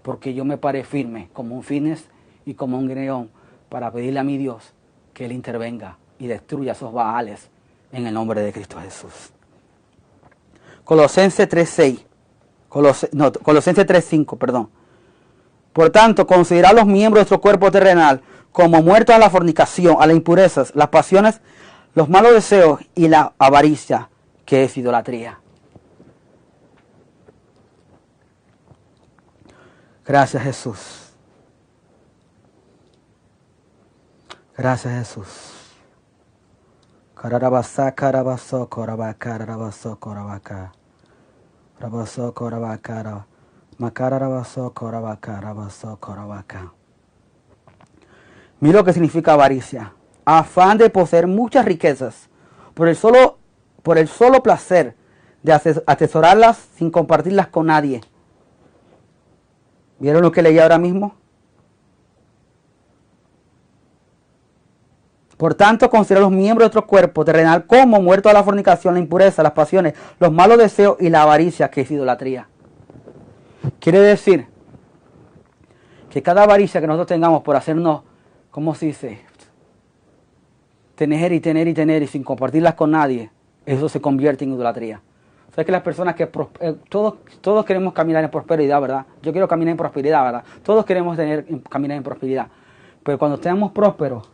Porque yo me paré firme como un Fines y como un Gideón para pedirle a mi Dios que Él intervenga y destruya esos Baales en el nombre de Cristo Jesús. Colosenses 3:6. Colosenses 3:5, perdón. Por tanto, considerad los miembros de nuestro cuerpo terrenal como muertos a la fornicación, a las impurezas, las pasiones, los malos deseos y la avaricia, que es idolatría. Gracias, Jesús. Gracias, Jesús. Cararabasa, carabaso, coraba, cararabaso, corabaca. Rabaso, corabacara. Macararabaso, corabaca, rabaso, corabaca. Mira lo que significa avaricia. Afán de poseer muchas riquezas por el solo placer de atesorarlas sin compartirlas con nadie. ¿Vieron lo que leí ahora mismo? Por tanto, considera los miembros de nuestro cuerpo terrenal como muertos a la fornicación, la impureza, las pasiones, los malos deseos y la avaricia, que es idolatría. Quiere decir que cada avaricia que nosotros tengamos por hacernos, ¿cómo se dice? Tener y tener y tener y sin compartirlas con nadie, eso se convierte en idolatría. O sea que las personas que todos queremos caminar en prosperidad, ¿verdad? Yo quiero caminar en prosperidad, ¿verdad? Todos queremos caminar en prosperidad. Pero cuando estemos prósperos,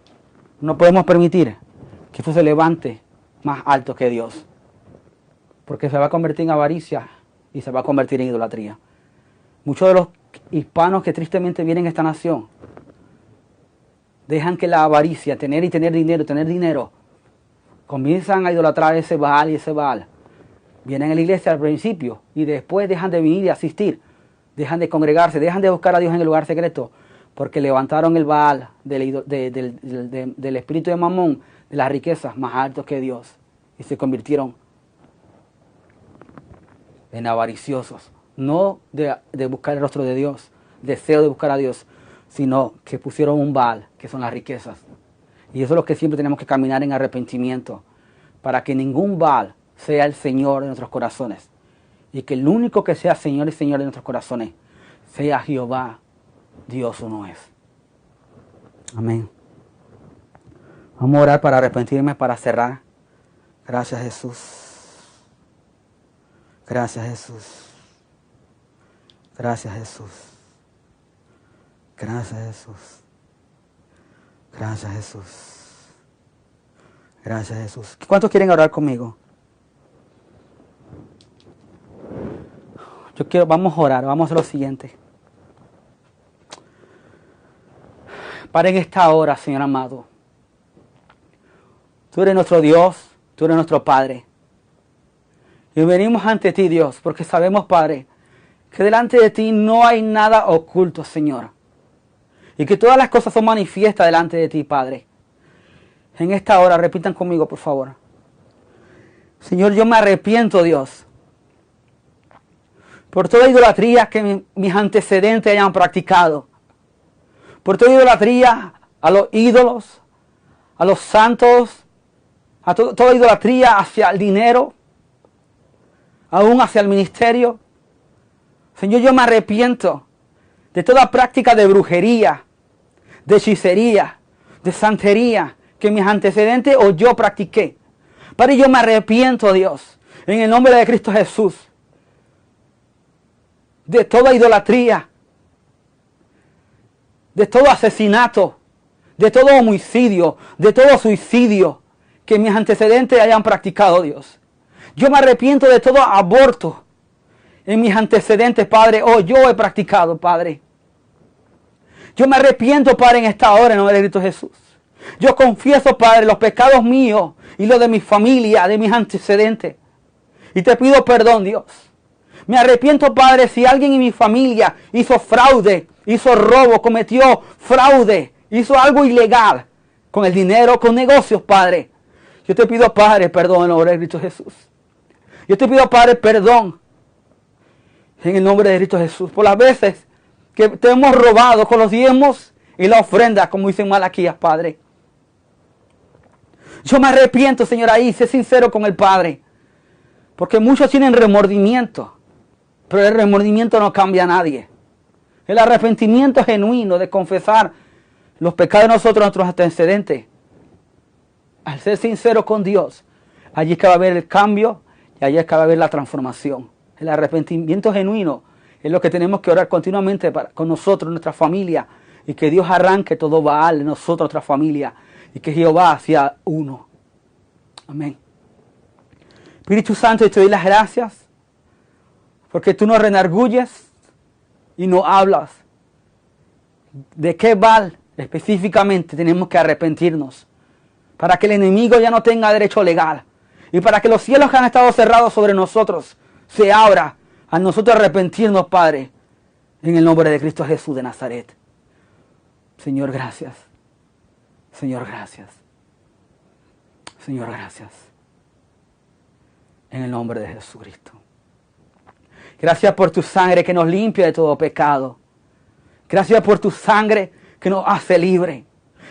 no podemos permitir que esto se levante más alto que Dios. Porque se va a convertir en avaricia y se va a convertir en idolatría. Muchos de los hispanos que tristemente vienen a esta nación dejan que la avaricia, tener dinero, comienzan a idolatrar ese Baal y ese Baal. Vienen a la iglesia al principio y después dejan de venir y asistir, dejan de congregarse, dejan de buscar a Dios en el lugar secreto, porque levantaron el Baal del espíritu de Mamón, de las riquezas más altos que Dios, y se convirtieron en avariciosos. No de buscar el rostro de Dios, deseo de buscar a Dios, sino que pusieron un Baal, que son las riquezas. Y eso es lo que siempre tenemos que caminar en arrepentimiento, para que ningún Baal sea el Señor de nuestros corazones. Y que el único que sea Señor y Señor de nuestros corazones sea Jehová, Dios uno es. Amén. Vamos a orar para arrepentirme, para cerrar. Gracias, Jesús. Gracias, Jesús. Gracias, Jesús. Gracias, Jesús. Gracias, Jesús. Gracias, Jesús. ¿Cuántos quieren orar conmigo? Vamos a orar, vamos a hacer lo siguiente. Para en esta hora, Señor amado, Tú eres nuestro Dios, tú eres nuestro Padre. Y venimos ante ti, Dios, porque sabemos, Padre, que delante de ti no hay nada oculto, Señor. Y que todas las cosas son manifiestas delante de ti, Padre. En esta hora, repitan conmigo, por favor. Señor, yo me arrepiento, Dios, por toda idolatría que mis antecedentes hayan practicado. Por toda idolatría a los ídolos, a los santos, a toda idolatría hacia el dinero, aún hacia el ministerio. Señor, yo me arrepiento de toda práctica de brujería, de hechicería, de santería que mis antecedentes o yo practiqué. Padre, yo me arrepiento, Dios, en el nombre de Cristo Jesús, de toda idolatría, de todo asesinato, de todo homicidio, de todo suicidio que mis antecedentes hayan practicado, Dios. Yo me arrepiento de todo aborto en mis antecedentes, Padre, yo he practicado, Padre. Yo me arrepiento, Padre, en esta hora, en el nombre de Cristo Jesús. Yo confieso, Padre, los pecados míos y los de mi familia, de mis antecedentes. Y te pido perdón, Dios. Me arrepiento, Padre, si alguien en mi familia hizo fraude, hizo robo, cometió fraude, hizo algo ilegal con el dinero, con negocios, Padre. Yo te pido, Padre, perdón en el nombre de Cristo Jesús. Yo te pido, Padre, perdón en el nombre de Cristo Jesús por las veces que te hemos robado con los diezmos y la ofrenda, como dice en Malaquías, Padre. Yo me arrepiento, Señor, ahí, sé sincero con el Padre. Porque muchos tienen remordimiento, pero el remordimiento no cambia a nadie. El arrepentimiento genuino de confesar los pecados de nosotros, nuestros antecedentes. Al ser sincero con Dios, allí es que va a haber el cambio y allí es que va a haber la transformación. El arrepentimiento genuino es lo que tenemos que orar continuamente con nosotros, nuestra familia, y que Dios arranque todo Baal de nosotros, nuestra familia, y que Jehová sea uno. Amén. Espíritu Santo, yo te doy las gracias porque tú nos redarguyes y nos hablas de qué Baal específicamente tenemos que arrepentirnos para que el enemigo ya no tenga derecho legal y para que los cielos que han estado cerrados sobre nosotros se abra a nosotros arrepentirnos, Padre, en el nombre de Cristo Jesús de Nazaret. Señor, gracias. Señor, gracias. Señor, gracias. En el nombre de Jesucristo. Gracias por tu sangre que nos limpia de todo pecado. Gracias por tu sangre que nos hace libre.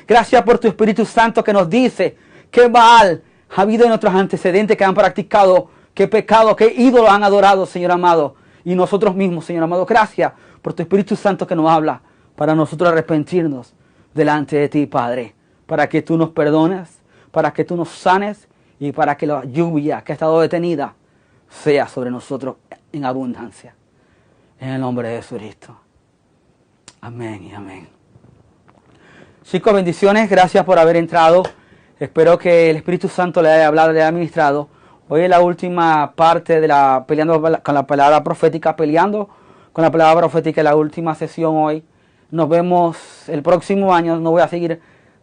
Gracias por tu Espíritu Santo que nos dice qué Baal ha habido en nuestros antecedentes que han practicado, qué pecado, qué ídolo han adorado, Señor amado. Y nosotros mismos, Señor amado. Gracias por tu Espíritu Santo que nos habla para nosotros arrepentirnos delante de ti, Padre. Para que tú nos perdones, para que tú nos sanes y para que la lluvia que ha estado detenida sea sobre nosotros en abundancia. En el nombre de Jesucristo. Amén y amén. Chicos, bendiciones. Gracias por haber entrado. Espero que el Espíritu Santo le haya hablado, le haya ministrado. Hoy es la última parte de la peleando con la palabra profética, la última sesión hoy. Nos vemos el próximo año. No voy a seguir